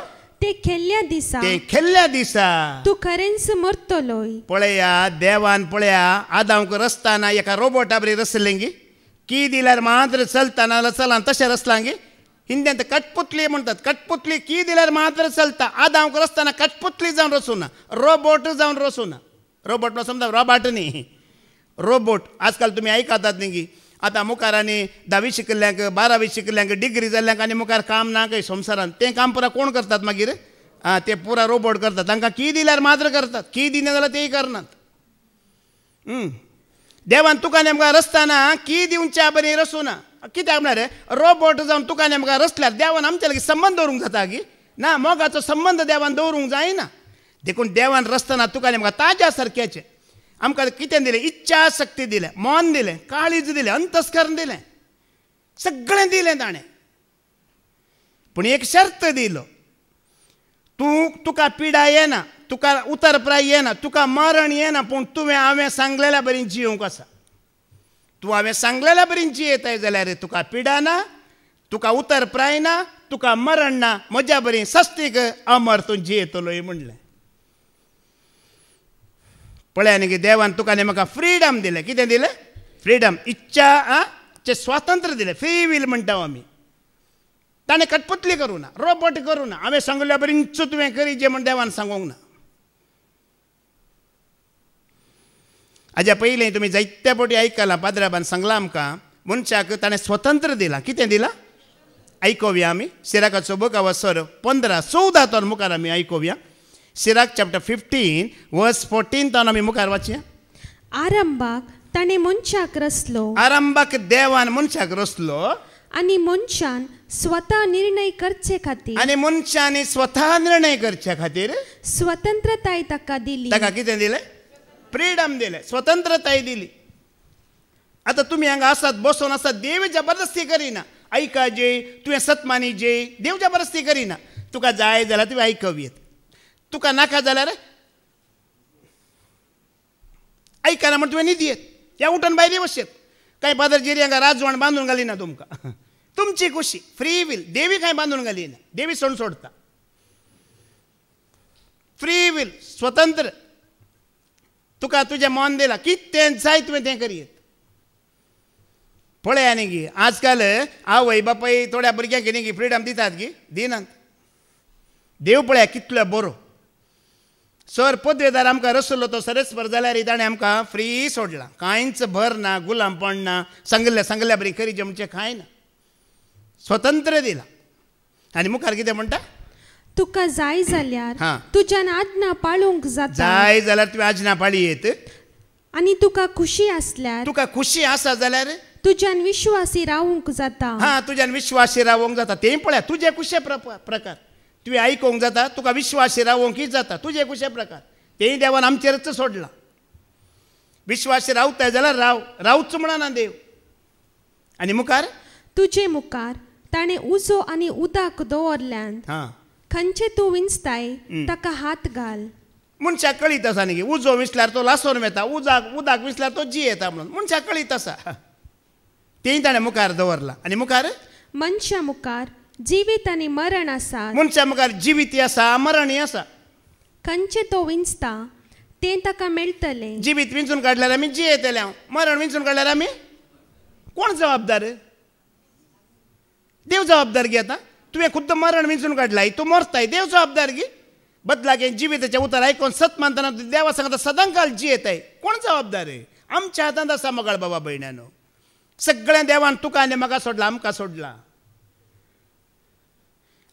ते खेल्ल्या दिसा तूं खरेंच मरतलोय. पळया देवान पळया आदामक रचताना एका रोबोटा बरी रचलें गी. की दिल्यार मात्र चलता, नाजाल्यार चलान तशें रचलां गी. हिंदींत कटपुतली म्हणटात. कटपुतली की दिल्यार मात्र चलता. आदामक रचताना कटपुतली जावन रचूं ना, रोबोट जावन रचूं ना. रोबोट म्हणल्यार समजा रोबाट न्ही, रोबोट. आजकाल तुमी आयकतात न्ही गी. आतां मुखार आनी 10वी शिकिल्ल्यांक 12वी शिकिल्ल्यांक डिग्री जाल्ल्यांक आनी मुखार काम ना खंय संवसारांत. तें काम पुरा कोण करतात मागीर? ते पुरा रोबोट करतात. तांकां की दिल्यार मात्र करतात, की दिना जाल्यार तेय करनात. देवान तुका नेमका रचताना की दिवच्या बरी रचूं ना. कित्याक म्हळ्यार रोबोट जावन तुका नेमका रचल्यार देवान आमच्या लागीं संबंद दवरूंक जाता गी ना. मोगाचो संबंद देवान दवरूंक जायना. देखून देवान रचताना तुका नेमका ताज्या सारक्याचें आमकां कितें दिलें? इच्छा शक्ती दिलें, मन दिलें, काळीज दिलें, अंतस्करण दिलें, सगळें दिलें ताणें. पूण एक शर्त दिलो. तुका पिडा येना, तुका उतरप्राय येना, तुका मरण येना, पूण तुवें हांवें सांगलेल्या बरी जियोंक आसा. तूं हांवें सांगलेल्या बरी जियेताय जाल्यार तुका पिडा ना, तुका उतरप्राय ना, तुका मरण ना, म्हज्या बरी सस्तीक अमर तूं जियेतलोय म्हणलें. पळया न्ही देवान तुका म्हाका फ्रिडम दिलें. कितें दिलें? फ्रिडम. इच्छाचे स्वातंत्र्य दिलें. फ्री वील म्हणटा आमी. ताणें कटपुतली करूं ना, रोबोट करूं ना. हांवें सांगल्या बरींच तुवें करी जें म्हण देवान सांगूंक ना. हाज्या पयलीं तुमी जायत्या फावटी आयकलां, पाद्राबान सांगलां आमकां मनशाक ताणें स्वतंत्र दिलां. कितें दिलां? आयकोवया आमी. सिराकाचो बूक अवस्वर 15-14 मुखार आमी आयकोवया. सिराक चॅप्टर 15 वर्स 14 तावन आमी मुखार वाचया. आरंभाक ताणें मनशाक रचलो. आरंभाक देवान मनशाक रचलो. आनी मनशान स्वता निर्णय करचे खातीर, आनी मनशांनी स्वता निर्णय करचे खातीर स्वतंत्रताय ताका दिली. ताका कितें दिलें? फ्रिडम दिलें, स्वतंत्रताय दिली. आतां तुमी हांगा आसात, बसून आसात, देव जबरदस्ती करिना. आयका जे तुवें सतमानी जे देव जबरदस्ती करिना. तुका जाय जाल्यार तुवें आयकवीत, तुका नाका जाल्यार आयकना म्हण तुवें न्ही दियेत. ह्या उठून भायर वचेत. कांय पादर जेरी हांगा राजवण बांदून घालिना तुमकां. तुमची खुशी, फ्री वील. देवी कांय बांदून घालिना, देवी सोडून सोडता. फ्री वील, स्वतंत्र. तुका तुजें मन दिलां, कितें जाय तुवें तें करियेत. पळया न्ही गी आजकाल आवय बापाय थोड्या भुरग्यांक न्ही गी फ्रिडम दितात गी, दिनात. देव पळया कितलो बरो. सर पदवेदार आमकां रचलो तो सरेस्पर जाल्यार ताणें आमकां फ्री सोडला. कांयच भर ना, गुलामपण ना, सांगल्या बरी करी जे म्हणचें कांय ना. स्वतंत्र दिला. आनी मुखार कितें म्हणटा? तुका जाय जाल्यार तुज्यान आज्ञा पाळूंक जाता. जाय जाल्यार तुवें आज्ञा पाळयेत. आनी तुका खुशी आसल्यार तुका खुशी आसा जाल्यार तुज्यान विश्वासी रावूंक जाता. हा तुज्यान विश्वासी रावोंक जाता. तें पळय तुजे कुशे प्रकार तुवें आयकोंक जाता. तुका विश्वासी रावोंकय जाता. तुजे कुशे प्रकार तेंय देवान आमचेरच सोडला. विश्वासी रावताय जाल्यार रावच म्हणना देव. आनी मुखार तुजे मुखार ताणें उजो आनी उदक दवरल्यान खंयचे तूं विंचताय ताका हात घाल. मनशाक कळीत आसा न्ही उजो विसल्यार तो लासोन येता. उदक विसल्यार तो जी येता म्हणून मनशाक कळीत आसा. तेंय ताणें मुखार दवरला. आनी मुखार मनशा मुखार जिवीत आनी मरण आसा. मनशा मुखार जिवीत आसा मरणय आसा. खंयचे तो विंचता तें ताका मेळटलें. जिवीत विंचून काडल्यार आमी जियेतले. मरण विंचून काडल्यार आमी कोण जबाबदार? देव जबाबदार घेता. तुवें खुद्द मरण विंचून काडलाय तूं मरताय देव जबाबदार घे. बदलाक जिविताचे उतर आयकोन सत मानतना देवा सांगता सदांकाल जियेताय कोण जबाबदार? आमच्या हातांत आसा मोगाळ बाबा भयणानो. सगळें देवान तुका आनी म्हाका सोडला आमकां सोडला.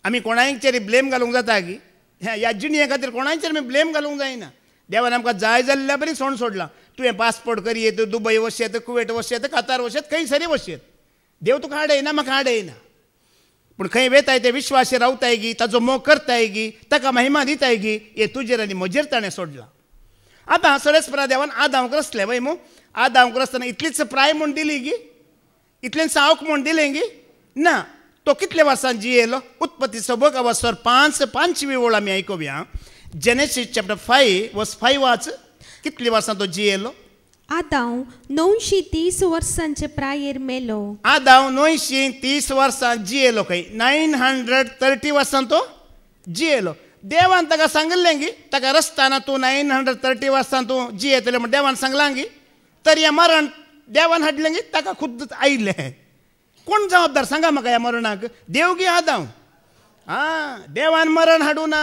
आमी कोणायचेर ब्लेम घालूंक जाता की ह्या जिणये खातीर कोणायचेर आमी ब्लेम घालूंक जायना. देवान आमकां जाय जाल्ल्या बरी सोण सोडला. तुवें पासपोर्ट करीत दुबय वचत कुवेट वचत कतार वचत खंय सरी वचत देव तुका हाडयना म्हाका हाडयना. पूण खंय वेताय ते विश्वासी रावताय गी ताचो मोग करताय गी ताका महिमा दिताय गी हे तुजेर आनी म्हजेर ताणें सोडला. आतां सरेस्परा देवान आदांक रचलें वय मू. आदांक रचतना इतलीच प्राय म्हूण दिली गी इतलें सावक म्हूण दिलें गी ना. तो कितले वर्सां जियेलो? उत्पत्तीचो बूक अवसर 5:5 ओळ आमी आयकुया. जेनेसीस चॅप्टर 5 वर्स 5 वाच. कितली वर्सां तो जियेलो? आदाव 930 वर्सांचे प्रायेर मेलो. आदाव 930 वर्सां जियेलो. खंय 930 वर्सां तो जियेलो. देवान ताका सांगलें गी ताका रस्ताना तूं 930 वर्सां तूं जियेतलें म्हण देवान सांगलां गी. तर हें मरण देवान हाडलें गी ताका खुद्द आयलें. कोण जबाबदार सांगा म्हाका ह्या मरणाक? देव गी आदाव. देवान मरण हाडूं ना.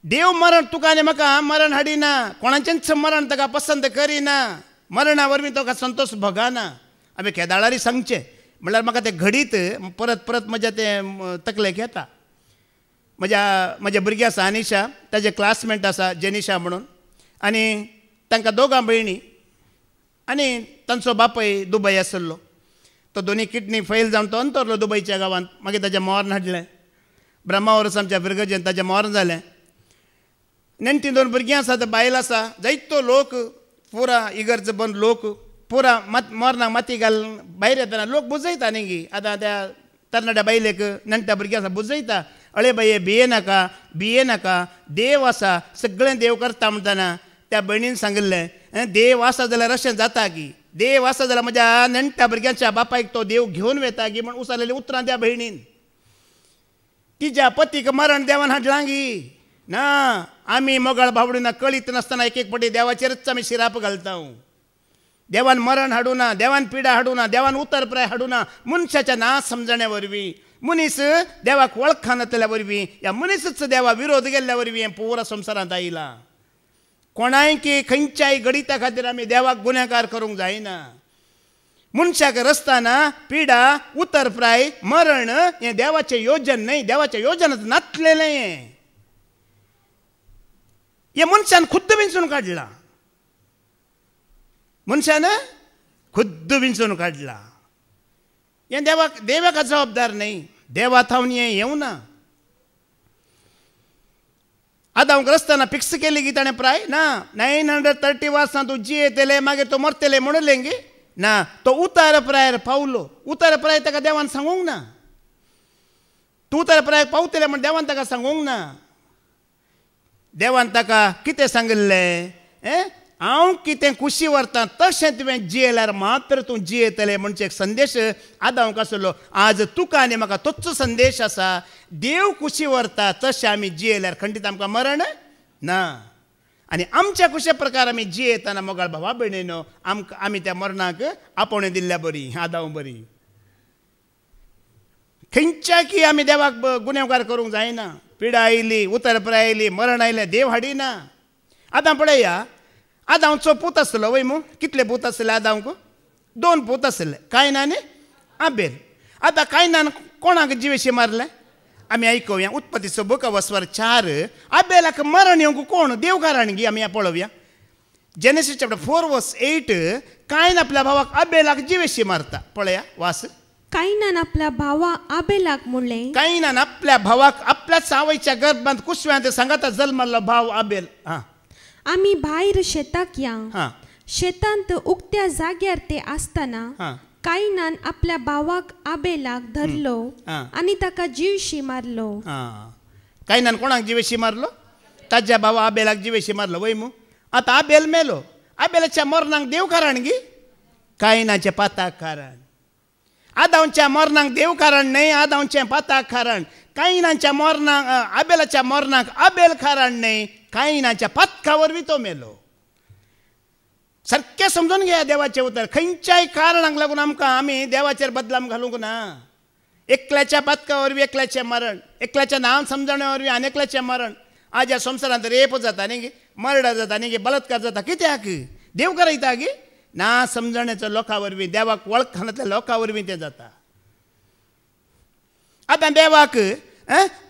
देव मरण तुका आनी म्हाका मरण हाडिना. कोणाचेंच मरण ताका पसंत करिना. मरणा वरवीं ताका संतोष भोगाना. हांवें केदाळारी सांगचें म्हणल्यार म्हाका तें घडीत परत परत म्हज्या तें तकलेक येता. म्हज्या भुरगीं आसा अनिशा ताजे क्लासमेट आसा जेनिशा म्हणून. आनी तांकां दोगां भयणी आनी तांचो बापूय दुबय आसलो. तो दोनी किडनी फेल जावन तो अंतरलो दुबयच्या गांवांत. मागीर ताचें मरण हाडलें. ब्रह्मावरस आमच्या विरगजेन ताचें मरण जालें. नेण्टी 2 भुरगीं आसा ते बायल आसा. जायतो लोक पुरा इगर्ज बंद लोक पुरा मरणाक माती घालून भायर येतना लोक बुजयता न्ही गी. आतां त्या तरणाट्या बायलेक नेण्ट्या भुरगीं आसा बुजयता. अळे बाये भिये नाका देव आसा सगळें देव करता म्हणटना त्या भयणीन सांगलें देव आसा जाल्यार अशें जाता की देव आसा जाल्यार म्हज्या नेण्ट्या भुरग्यांच्या बापायक तो देव घेवन वेता गी म्हण उसालेलीं उतरां त्या भयणीन. तिच्या पतीक मरण देवान हाडलां गी ना. आमी मोगाळ भावडीना कळीत नासतना एक एक पाटी देवाचेरच आमी शिराप घालता. देवान मरण हाडूं ना. देवान पिडा हाडूं ना. देवान उतरप्राय हाडूं ना. मनशाच्या ना समजण्या वरवीं मनीस देवाक वळखनातल्या वरवीं ह्या मनीसच देवा विरोध केल्ल्या वरवीं हें पुरा संवसारांत आयलां. कोणाय की खंयच्याय गणिता खातीर आमी देवाक गुन्हेगार करूंक जायना. मनशाक रस्ताना पिडा उतरप्राय मरण हें देवाचें योजन न्हय. देवाच्या योजनांत नातलेलें हें मनशान खुद्द विंचून काडला. मनशान खुद्द विंचून काडला. हें देवाक जबाबदार न्हय. देवा थावन हें येवं ना. आदांक रस्ताना फिक्स केली गी ताणें प्राय ना. 930 वर्सां तूं जियेतलें मागीर तो मरतलें म्हणलें गी ना. तो उतार प्रायर पावलो. उतार प्राय ताका देवान सांगूंक ना. तूं उतार प्राय पावतलें म्हण देवान ताका सांगूंक ना. देवान ताका कितें सांगलें हांव कितें कुशी व्हरतां तशें तुवें जियेल्यार मात्र तूं जियेतलें म्हणचे एक संदेश आदांक आसलो. आज तुका आनी म्हाका तोच संदेश आसा. देव कुशी व्हरता तशें आमी जियेल्यार खंडीत आमकां मरण ना. आनी आमच्या कुशे प्रकार आमी जियेतना मोगाळ भावा भयणीनो आमी त्या मरणाक आपोवणें दिल्ल्या बरी. आदांव बरी. खंयच्या की आमी देवाक गुन्हेगार करूंक जायना. पिडा आयली उतरप्राय आयली मरण आयलें देव हाडिना. आतां पळया आदांवचो पूत आसलो वय मू. कितले पूत आसले आदांवक? 2 पूत आसले कायन आनी आबेल. आतां कायनान कोणाक जिवेशी मारलें आमी आयकुया. उत्पत्तीचो बूक अवसर 4. आबेलाक मरण येवंक कोण? देव कारण गी आमी पळोवया. जेनेसिस चॅप्टर 4 वर्स 8 कायन आपल्या भावाक आबेलाक जिवेशी मारता. पळया वास. कायनान आपल्या भावा आबेलाक म्हणले, कायनान आपल्या भावाक आपल्याच आवयच्या गर्भांत कुसव्यांत सांगाता जल्मल्लो भाव आबेल. आम्ही भायर शेताक या. शेतांत उक्त्या जाग्यार ते असताना कायनान आपल्या भावाक आबेलाक धरलो आणि ताका जीवशी मारलो. कायनान कोणाक जिवेशी मारलो? ताज्या भावा आबेलाक जिवेशी मारलो वय मू. आता आबेल मेलो. आबेलाच्या मरणाक देव कारण गी? कायनाच्या पाताक कारण. आदावच्या मरणाक देव कारण नाही, आदावच्या पाताक कारण. कायनाच्या मरणाक आबेलाच्या मरणाक आबेल कारण नाही, कायनाच्या पातकावर तो मेलो. सारखें समजून घ्या देवाचे उतर. खंयच्याय कारणाक लागून आमकां आमी देवाचेर बदलाम घालूंक ना. एकल्याच्या पातका वरवीं एकल्याचें मरण, एकल्याच्या नांव समजण्या वरवीं आनी एकल्याचें मरण. आज ह्या संवसारांत रेप जाता न्ही गे, मर्डर जाता न्ही गे, बलात्कार जाता. कित्याक? देव करयता गे? ना समजण्याच्या लोकां वरवीं, देवाक वळखनातल्या लोकां वरवीं तें जाता. आतां देवाक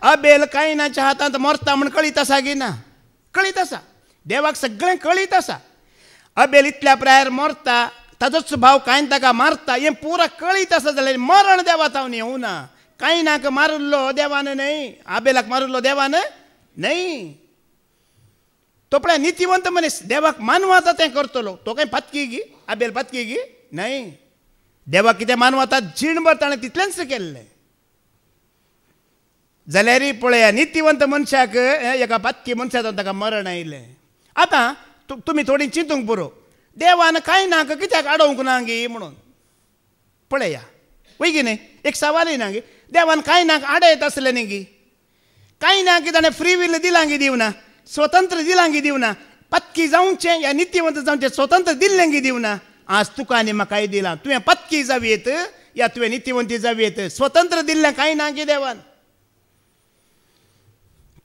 आबेल कायनाच्या हातांत मरता म्हूण कळीत आसा गे ना? कळीत आसा. देवाक सगळें कळीत आसा. आबेल इतल्या प्रायर मरता, ताजोच भाव कायन ताका मारता, हें पुरा कळीत आसा जाल्यार मरण देवा तावन येवं ना. कायनाक मारुल्लो देवान न्हय, आबेलाक मारुल्लो देवान न्हय. तो पळय नितीवंत मनीस देवाक मानवाता तें करतलो. तो काय पातकी गी? आबेल पातकी गी? न्हय. देवाक कितें मानवाता जीणभर ताणें तितलेंच केल्लें. जाल्यार पळया नितीवंत मनशाक एका पातकी मनशाचो ताका मरण आयलें. आतां तुमी थोडी चिंतूंक पुरो, देवान कायनाक कित्याक आडोवंक ना गी म्हणून. पळया वय गी न्ही, एक सवालय ना गी. देवान कायनाक आडयत आसलें न्ही गी? कायनाक ताणें फ्री वील दिलां गी? दिवना. स्वतंत्र दिलां गी? दिवना. पत्की जावचें या नित्यवंत जावचें स्वतंत्र दिल्लें गी? दिवना. आज तुका आनी म्हाकाय दिलां. तुवें पत्की जावेत या तुवें नित्यवंती जावेत, स्वतंत्र दिल्लें कांय गी देवान.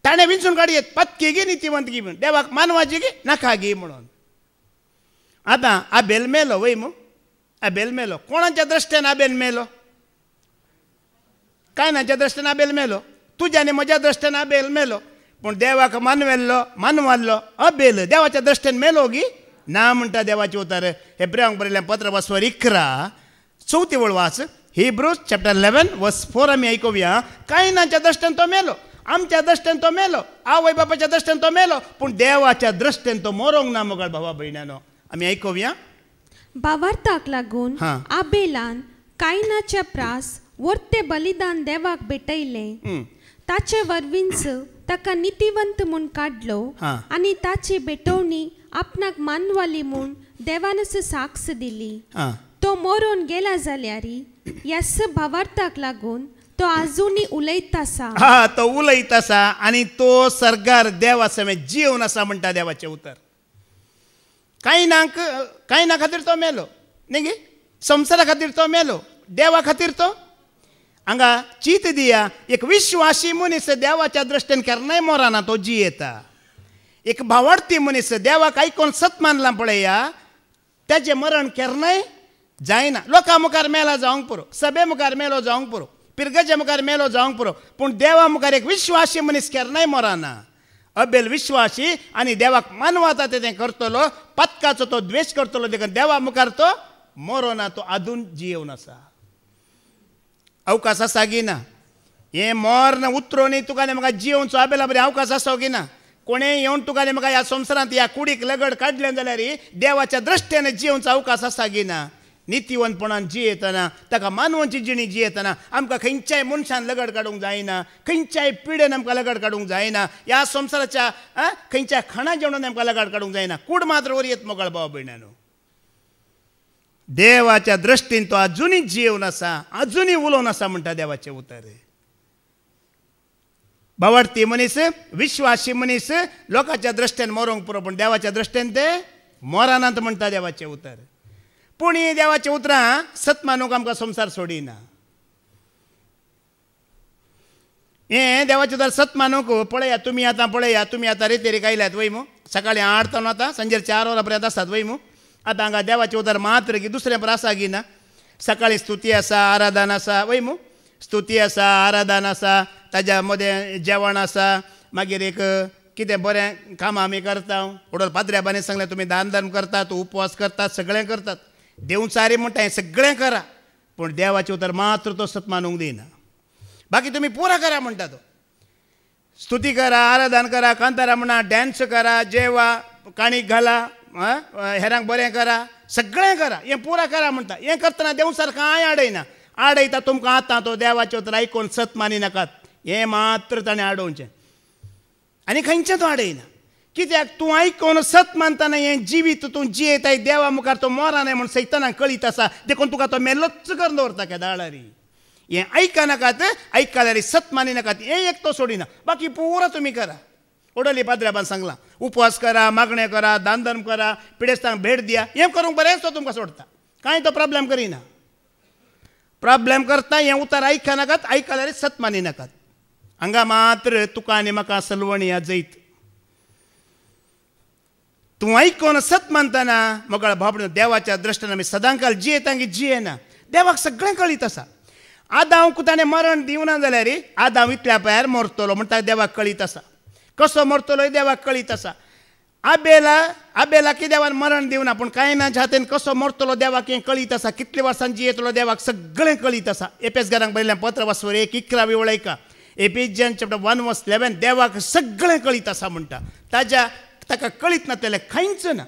ताणें विंचून काडयेत पत्की गी नित्यवंत गी म्हणून, देवाक मानवाची गी नाका गी म्हणून. आतां आबेल मेलो वय मू. आबेल मेलो. कोणाच्या दृश्ट्यान आबेल मेलो? कायनाच्या दृश्ट्यान आबेल मेलो. तुज्या आनी म्हज्या दृश्ट्यान आबेल मेलो. पूण देवाक मानवाल्लो आबेल देवाच्या दृश्ट्यान मेलो गी ना म्हणटा देवाचे उतर. हेब्रेयांक बरयल्लें पत्र वाचवर 11 चवथी वळ वाच. हिब्रूज चॅप्टर 11 वर्स 4 आमी आयकुया. कायनाच्या दृश्ट्यान तो मेलो, आमच्या दृश्ट्यान तो मेलो, आवय बापाच्या दृश्ट्यान तो मेलो, पूण देवाच्या दृश्ट्यान तो मरोंक ना. मोगळ भावा भयणानो, आमी आयकुया. भावार्थाक लागून आबेलान कायनाच्या प्रास वर्ते बलिदान देवाक भेटयलें. ताचे वरवींच ताका नितीवंत म्हूण काडलो आनी ताची भेटवणी आपणाक मानवाली म्हूण देवानच साक्ष दिली. तो मरून गेला जाल्यार ह्या भावार्थाक लागून तो आजुनी उलयत आसा. तो उलयत आसा आनी तो सरगार देवा समेत जीवन आसा म्हणटा देवाचें उतर. कायना खातीर तो मेलो न्ही गे, संवसारा खातीर तो मेलो, देवा खातीर तो. हांगा चित दिया, एक विश्वासी मनीस देवाच्या दृश्ट्यान केन्नाय मरना, तो जियेता. एक भावार्थी मनीस देवाक आयकोन सत मानला पळया, तेजें मरण केन्नाय जायना. लोकां मुखार मेला जावंक पुरो, सभे मुखार मेलो जावंक पुरो, पिरगेच्या मुखार मेलो जावंक पुरो, पूण देवा मुखार एक विश्वासी मनीस केन्नाय मरना. अबेल विश्वासी आनी देवाक मानवाता तें करतलो, पत्काचो तो द्वेश करतलो, देखून देवा मुखार तो मरोना, तो आजून जियेवन आसा. अवकाश आसा गी ना? हें मरण उतरो न्ही तुका आनी म्हाका जियोवचो आबेला बरें अवकाश आसो गी ना? कोणें येवन तुका आनी म्हाका ह्या संवसारांत ह्या कुडीक लगड काडलें जाल्यार देवाच्या दृश्ट्यान जियोवचो अवकाश आसा गी ना? नितीवंतपणान जियेतना, ताका मानवाची जिणी जियेतना आमकां खंयच्याय मनशान लगड काडूंक जायना, खंयच्याय पिडेन आमकां लगड काडूंक जायना, ह्या संवसाराच्या खंयच्या खाणा जेवणान आमकां लगड काडूंक जायना. कूड मात्र वर येत मोगळ भाव भयणानो. देवाच्या दृश्टीन तो आजुनी जियेवन आसा, आजुनी उलोवन आसा म्हणटा देवाचें उतर. भावार्थी मनीस, विश्वासी मनीस लोकांच्या दृश्ट्यान मरोंक पुरो, पूण देवाच्या दृश्ट्यान ते मरनात म्हणटा देवाचें उतर. पूण ही देवाच्या उतरां सत मानूंक आमकां संवसार सोडिना. हें देवाचें उतर सत मानूंक पळया. तुमी आतां रेतेरीक आयल्यात वय मू. सकाळीं 8 तावन आतां सांजेर 4 वरां पर्यंत आसात वय मू. आतां हांगा देवाचें उतर मात्र की दुसरें पर आसा गी ना? सकाळीं स्तुती आसा, आराधन आसा वय मू. स्तुती आसा, आराधन आसा, ताज्या मदें जेवण आसा, मागीर एक कितें बरें काम आमी करता उडोल पाद्र्याबांनी सांगलें तुमी दान धर्म करतात उपवास करतात सगळें करतात देवचारी म्हणटा हें सगळें करा पूण देवाचें उतर मात्र तो सत मानूंक दिना बाकी तुमी पुरा करा म्हणटा तो स्तुती करा आराधन करा कांतारा म्हणा डॅन्स करा जेवा काणीक घाला हेरांक बरें करा सगळें करा हें पुरा करा म्हणटा हें करतना देवचार कांय आडयना आडयता तुमकां आतां तो देवाचें उतर आयकून सत मानी नाकात हें मात्र ताणें आडोवचें आनी खंयचें तो आडयना कित्याक तूं आयकून सत मानतना हें जिवीत तूं जियेताय देवा मुखार तो मोरा नाय म्हूण सैतानाक कळीत आसा देखून तुका तो मेल्लोच करून दवरता केदाळारी हें आयका नाकात आयकल्यार सत मानी नाकात हें एक तो सोडिना बाकी पुरो तुमी करा ओडोली पाद्र्याबान सांगलां उपवास करा मागणें करा दान धर्म करा पिडेस्तांक भेट दिया हें करूंक बरेंच तो तुमकां सोडता कांय तो प्रॉब्लेम करिना प्रॉब्लेम करता हें उतर आयका नाकात आयकल्यार सत मानी नाकात हांगा मात्र तुका आनी म्हाका सलवणी ह्या जैत तूं आयकून सत मानतना मोगळ भावण देवाच्या दृश्टीन आमी सदांकाल जियेता की जियेना देवाक सगळें कळीत आसा आदांक ताणें मरण दिवना जाल्यार आदां इतल्या पांयार मरतलो म्हणटा देवाक कळीत आसा कसो मरतलो देवाक कळीत आसा आबेला देवान मरण दिवना पूण कायनाच्या हातीन कसो मरतलो देवाक हें कळीत आसा कितले वर्सांनी जियेतलो देवाक सगळें कळीत आसा एपेसकारांक बरयलें पत्र वाचवर 1:11 वळयका एफिसियन्स चॅप्टर 1:11 देवाक सगळें कळीत आसा म्हणटा ताका कळीत नासलेलें खंयच ना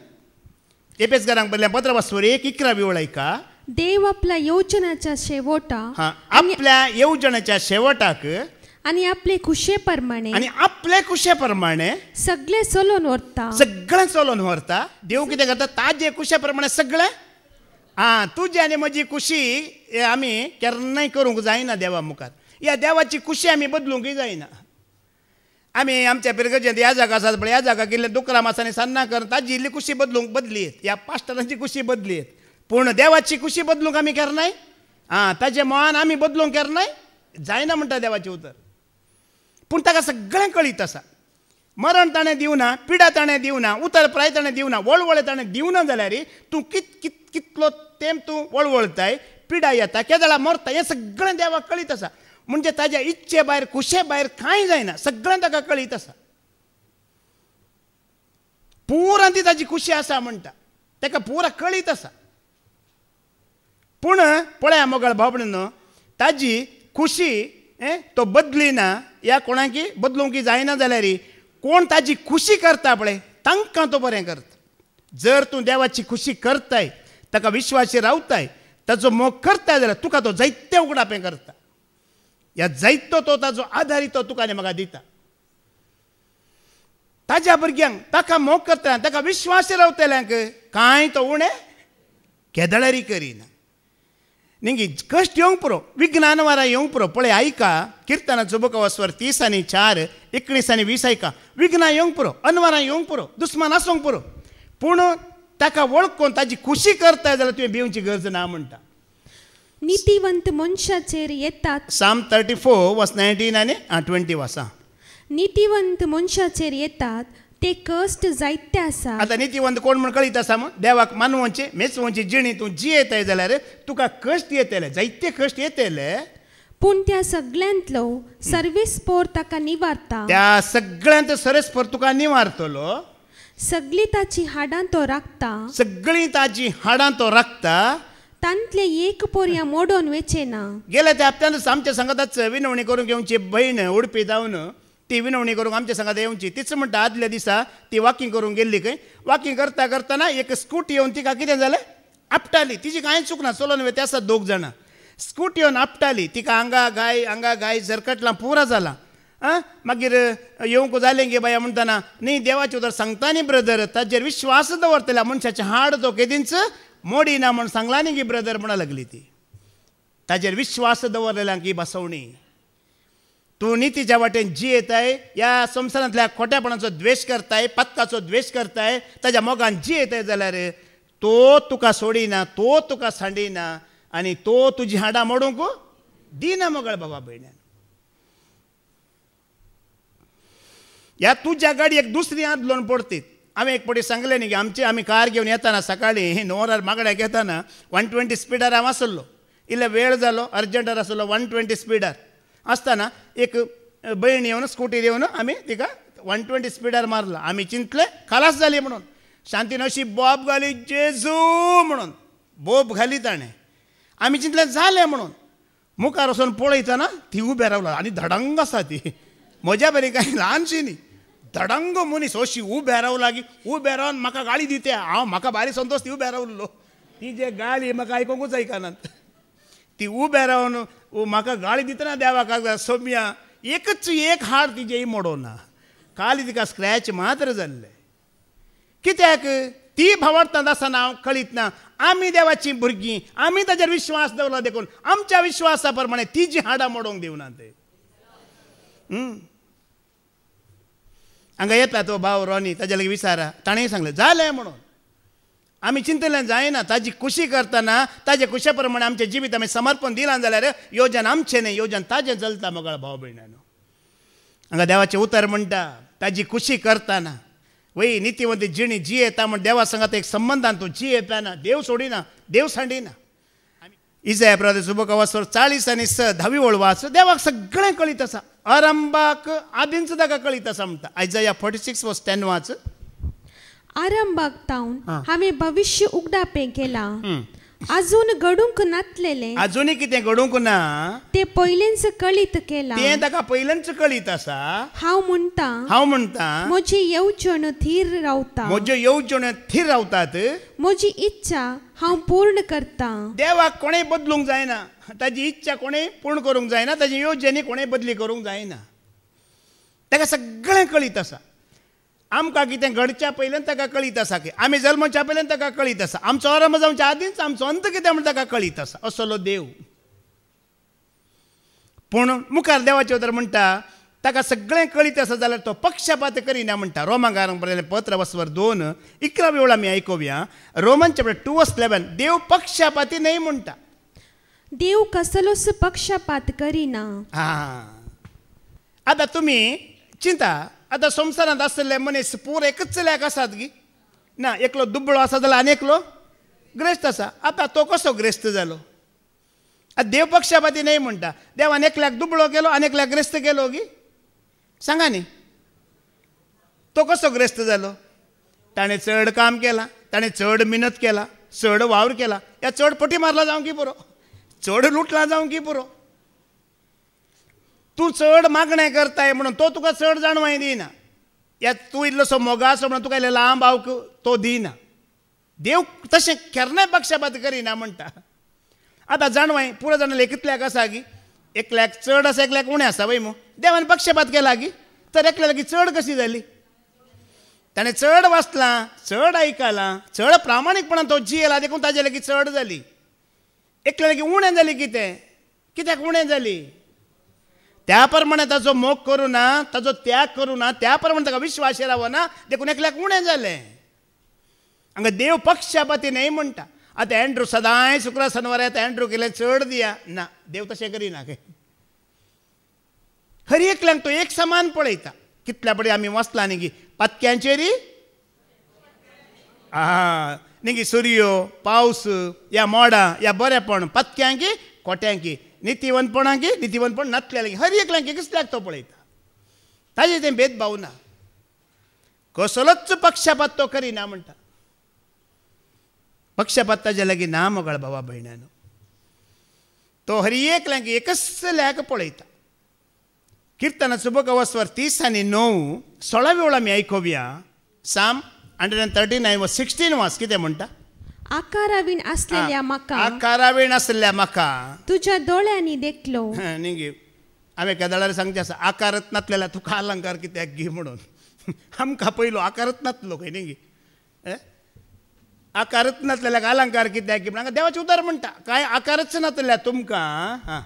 एपेसकारांक बरयलें पत्र वाचवर 1:11 वळयका देव आपल्या येवजणाच्या शेवटाक आणि आपले कुशेप्रमाणे सगळे चलोवन व्हरता देव कितें करता ताजे कुशेप्रमाणे सगळें तुजी आनी म्हजी खुशी आमी केन्नाय करूंक जायना देवा मुखार ह्या देवाची खुशी आमी बदलूंकय जायना आमी आमच्या पिरगजेंत ह्या जागा आसात पळय ह्या जागा गेल्ले दुकराम आसा आनी सान्नां करता ताजी इल्ली खुशी बदलीत ह्या पास्टरांची खुशी बदलीत पूण देवाची खुशी बदलूंक आमी केन्नाय ताजें मन आमी बदलूंक केन्नाय जायना म्हणटा देवाचें उतर पूण ताका सगळें कळीत आसा मरण ताणें दिवना पिडा ताणें दिवना उतर प्राय ताणें दिवना वळवळ ताणें दिवना जाल्यार तूं कितलो तेंप तूं वळवळताय पिडा येता केदाळा मरता हें सगळें देवाक कळीत आसा म्हणजे ताज्या इच्छे भायर खुशे भायर कांय जायना सगळें ताका कळीत आसा पुरान ती ताजी खुशी आसा म्हणटा ताका पुरा कळीत आसा पूण पळया मोगळ भावणीनो ताजी खुशी तो बदलिना ह्या कोणाकी बदलूंक जायना जाल्यार कोण ताजी खुशी करता पळय तांकां तो बरें करता जर तूं देवाची खुशी करताय ताका विश्वासी रावताय ताचो मोग करताय जाल्यार तुका तो जायते उगडापें करता ह्या जायतो तो ताजो आधारी तो तुका आनी म्हाका दिता ताज्या भुरग्यांक ताका मोग करता ताका विश्वासी रावतल्यांक कांय तो उणें केदळारी करिना निंगी कश्ट येवंक पुरो विज्ञान वारा येवंक पुरो पळय आयका किर्तनाचो बुक वस्वर 30:4 19:20 आयका विघ्नां येवंक पुरो अनवरां येवंक पुरो दुस्मान आसूंक पुरो पूण ताका वळखून ताजी खुशी करता जाल्यार तुवें भिवची गरज ना म्हणटा नीतिवंत मनशाचेर येतात साम 34:19 आनी 20 वाचा नीतिवंत मनशाचेर येतात ते कश्ट जायते आसा आतां नीतिवंत कोण म्हण कळीत आसा मग देवाक मानवचे मेचवचे जिणी तूं जियेताय जाल्यार तुका कश्ट येतले जायते कश्ट येतले पूण त्या सगळ्यांतलो सर्वेस्पोर ताका निवारता त्या सगळ्यांत सरस्पोर तुका निवारतलो सगळी ताची हाडां तो राखता तांतले एक पोरया मोडोन वेचेना गेल्या त्या हप्त्यान आमच्या संगताच विनवणी करूंक येवची भयण उडपी जावन ती विनवणी करूंक आमच्या संगात येवची तीच म्हणटा आदल्या दिसा ती वॉकिंग करूंक गेल्ली खंय वॉकिंग करता करतना एक स्कूटी येवन तिका कितें जालें आपटाली तिची कांय चूक ना चलोवन वयता आसात 2 जाणां स्कूटी येवन आपटाली तिका आंगा गाय झरकटलां पुरा जाला मागीर येवंक जालें गे बाया म्हणटाना न्ही देवाचे उतर सांगता न्ही ब्रदर ताजेर विश्वास दवरतल्या मनशाचें हाड तो केदींच मोडिना म्हण सांगला न्ही गी ब्रदर म्हणा लागली ती ताजेर विश्वास दवरलेल्यांक ही बसवणी तूं नितीच्या वाटेन जियेताय ह्या संवसारांतल्या खोट्यापणाचो द्वेश करताय पत्काचो द्वेश करताय ताज्या मोगान जियेताय जाल्यार तो तुका सोडिना तो तुका सांडिना आनी तो तुजी हाडां मोडूंक दिना मोगळ बाबा भयण्यान ह्या तुज्या गाडयेक दुसरी आदलोन पडटीत हांवें एक फावटी सांगलें न्ही की आमी कार घेवन येताना सकाळीं णवरार मागड्याक येताना 120 स्पिडार हांव आसलो इल्लो वेळ जालो अर्जंटार आसलो 120 स्पिडार आसतना एक भयण येवन स्कूटीर येवन आमी तिका 120 स्पिडार मारला. आमी चिंतले खलास जाली म्हणून. शांतीन अशी बोब घाली जेजू म्हणून बोब घाली ताणें. आमी चिंतलें जालें म्हणून. मुखार वचून पळयतना ती उबें रावला आनी धडंग आसा ती. म्हज्या बरी कांय ल्हानशी न्ही, धडंग मनीस अशी उबें रावला की उबें रावन म्हाका गाळी दिते. म्हाका भारी संतोश ती उबें रावल्लो. ती जे गाळी म्हाका आयकोंकूच आयकनात. ती उबें रावन म्हाका गाळी दितना देवाक सोम्या एकच एक हाड तिजेय मोडोना. खाली तिका स्क्रॅच मात्र जाल्ले. कित्याक ती भावार्थांत आसतना हांव कळीत ना. आमी देवाची भुरगीं, आमी ताजेर विश्वास दवरला देखून आमच्या विश्वासा प्रमाणे ती जी हाडां मोडोवंक दिवना ते. हांगा येता तो भाव रॉनी, ताजे लागीं विचारा. ताणें सांगलें जालें म्हणून. आमी चिंतलें जायना. ताजी खुशी करतना ताजे खुशे प्रमाणे आमचें जिवीत आमी समर्पण दिलां जाल्यार योजन आमचें न्ही, योजन ताजें चलता मोगळ भाव भयणानो. हांगा देवाचें उतर म्हणटा ताजी खुशी करतना वय नितीवंत जिणी जियेता म्हण देवा सांगात एक संबंधान तूं जियेता ना. देव सोडिना, देव सांडिना. इजाया प्रवादीचो बुक 40 आनी 6 10 वळ वाच. देवाक सगळें कळीत आसा. आरंभाक आदींच ताका कळीत आसा म्हणटा. आयजाया 46:10 वाच. आरंभाक तावन हांवें भविष्य उगडापे केला. अजून घडूंक नातलेले, अजूनय कितें घडूंक ना ते पयलेंच कळीत केला. तें ताका पयलेंच कळीत आसा. हांव म्हणटा म्हजी येवजण थीर रावता. म्हज्यो येवजण्यो थीर रावतात. म्हजी इच्छा हांव पूर्ण करता. देवाक कोणेय बदलूंक जायना. ताजी इच्छा कोणेय पूर्ण करूंक जायना. ताजी येवजणी कोणेय बदली करूंक जायना. ताका सगळें कळीत आसा. आमकां कितें घडच्या पयल्यान ताका कळीत आसा की आमी जल्मच्या पयल्यान ताका कळीत आसा. आमचो आरंभ जावच्या आदींच आमचो अंत कितें म्हण ताका कळीत आसा. असलो देव. पूण मुखार देवाचे उतर म्हणटा ताका सगळें कळीत आसा जाल्यार तो पक्षपात करिना म्हणटा. रोमांकारांक बरयलें पत्र 2 11 वेळ आमी आयकुया. रोमन चॅप्टर 2:11 देव पक्षपाती न्हय म्हणटा. देव कसलोच पक्षपात करिना. आतां तुमी चिंता. आतां संवसारांत आसले मनीस पूर एकच चल्याक आसात गी ना. एकलो दुबळो आसा जाल्यार आनी एकलो ग्रेस्त आसा. आतां तो कसो ग्रेस्त जालो? आतां देव पक्षपाती न्हय म्हणटा. देवान एकल्याक दुबळो केलो आनी एकल्याक ग्रेस्त केलो गी. सांगा न्ही तो कसो ग्रेस्त जालो? ताणें चड काम केलां, ताणें चड मेहनत केला, चड वावर केला. या चड पटी मारला जावं की पुरो, चड लुटला जावं की पुरो. तूं चड मागणें करताय म्हणून तो तुका चड जाणवाय दिना. या तूं इल्लोसो मोगा आसा म्हणून तुका इल्लें लांब भावक तो दिना. देव तशें केन्नाय पक्षपात करिना म्हणटा. आतां जाणवाय पुरो जाणाले कितल्याक आसा गी? एकल्याक चड आसा एकल्याक उणें आसा वय मू. देवान पक्षपात केला गी तर एकल्या लागीं चड कशी जाली? ताणें चड वाचलां, चड आयकलां, चड प्रामाणीकपणान तो जियेला देखून ताजे लागीं चड जाली. एकल्या लागीं उणें जाली. कित्याक उणें जाली? त्या प्रमाणे ताचो मोग करूं ना, ताचो त्याग करूं ना, त्या प्रमाणे ताका विश्वास रावना देखून एकल्याक उणें जालें. हांगा देव पक्षपाती न्हय म्हणटा. आतां एंड्रू सदांय शुक्रार शनवार येता एंड्रू केलें चड दिया ना. देव तशें करिना. हर एकल्यांक तो एक समान पळयता. कितल्या पडी आमी वाचला न्ही गी पत्क्यांचेरी न्ही गी सूर्यो पावस या मोडां या बरेपण पत्क्यांकी कोट्यांकी नितीवंतपणांकी नितीवंतपण नातलेली हर एकल्यांक एकल्याक तो पळयता. ताजे तें भेदभाव ना. कसलोच पक्षपात तो करिना म्हणटा. पक्षपात ताजे लागीं ना मोगळ भावा भयणानो. तो हर एकल्यांक एकसल्याक पळयता. किर्तनाचो बुक 30 आनी 9 16 वेळ आमी आयकुया. साम 139:16 वाच. कितें म्हणटा? आकारावीण असलेल्या म्हाका, आकारावीण असलेल्या म्हाका तुझ्या दोळ्यांनी देखलो. न्ही गे हांवें केदाळार सांगचें आसा आकारत नातलेल्या तुका अलंकार कित्याक गी म्हणून. आमकां पयलो आकारत नातलो खंय न्ही गे. आकारत नातलेल्याक अलंकार कित्याक गी म्हणून देवाचें उतर म्हणटा. कांय आकारच नातल्या तुमकां.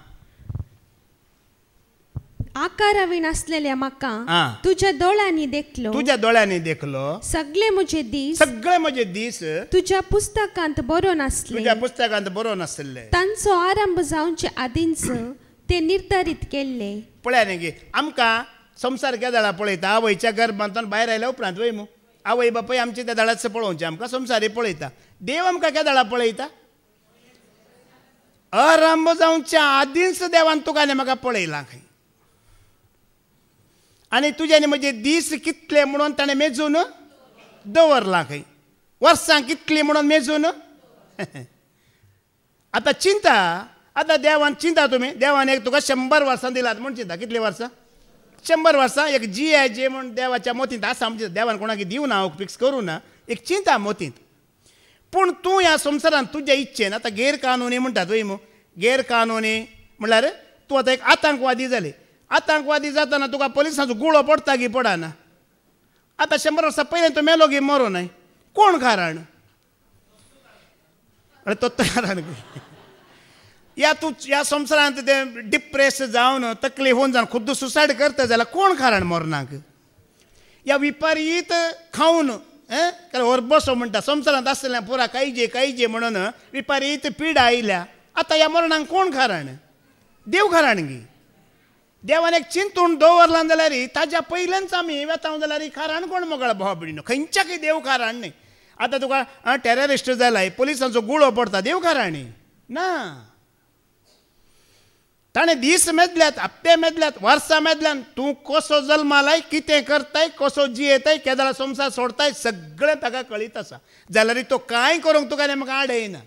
आकारावीण असलेल्या म्हाका तुझ्या दोळ्यांनी देखलो. तुझ्या दोळ्यांनी देखलो. सगळे म्हजे दीस तुझ्या पुस्तकांत बरोवन आसले. तुझ्या पुस्तकांत बरोवन आसले. तांचो आरंभ जावचे आदींच ते निर्धारीत केल्ले. पळया न्ही गे आमकां संवसार केदाळा पळयता. आवयच्या गर्भांतून भायर आयल्या उपरांत वय मू आवय बापूय आमचे त्या दाळाच पळोवचें. आमकां संवसारी पळयता. देव आमकां केदाळा पळयता. आरंभ जावच्या आदींच देवान तुका आनी म्हाका पळयलां खंय. आनी तुज्यानी म्हजे दीस कितले म्हणून ताणें मेजून दवरला खंय, वर्सां कितलीं म्हणून मेजून. आतां चिंता, आतां देवान चिंता तुमी, देवान एक तुका 100 वर्सां दिलात म्हूण चिंता. कितलीं वर्सां? 100 वर्सां. एक जी म्हूण देवाच्या मोतींत आसा म्हणजे देवान कोणाक दिवं ना, हांव फिक्स करूं ना, एक चिंता मोतींत. पूण तूं ह्या संवसारांत तुज्या इच्छेन आतां गैरकानुनी म्हणटात वय मू, गैरकानुनी म्हणल्यार तूं आतां एक आतंकवादी जाले. आतंकवादी जाताना तुका पुलिसांचो गुळो पडटा की पडना? आतां 100 वर्सां पयलीं तूं मेलो की मरो नाय, कोण कारण? अरे तो कारण या तूं ह्या संवसारांत ते डिप्रेस जावन तकलीफ होवन जावन खुद्द सुसायड करता जाल्यार कोण कारण मरणाक? ह्या विपरीत खावन और बसो म्हणटा संवसारांत आसलेल्या पुरा काळजी म्हणून विपरीत पिडा आयल्या. आतां ह्या मरणाक कोण कारण? देव कारण गी. देवान एक चिंतून दवरला जाल्यार ताज्या पयलेंच आमी वेताव जाल्यार कारण कोण मोगळा भाव भयणीनो? खंयच्याकय देव कारण न्ही. आतां तुका टेररिस्ट जालाय, पुलिसांचो गुळो पडटा, देव कारण ना. ताणें दीस मेजल्यात, हप्ते मेजल्यात, वर्सां मेजल्यात. तूं कसो जल्मालाय, कितें करताय, कसो जियेताय, केदार संवसार सोडताय, सगळें ताका कळीत आसा. जाल्यार तो कांय करूंक तुका म्हाका आडयना.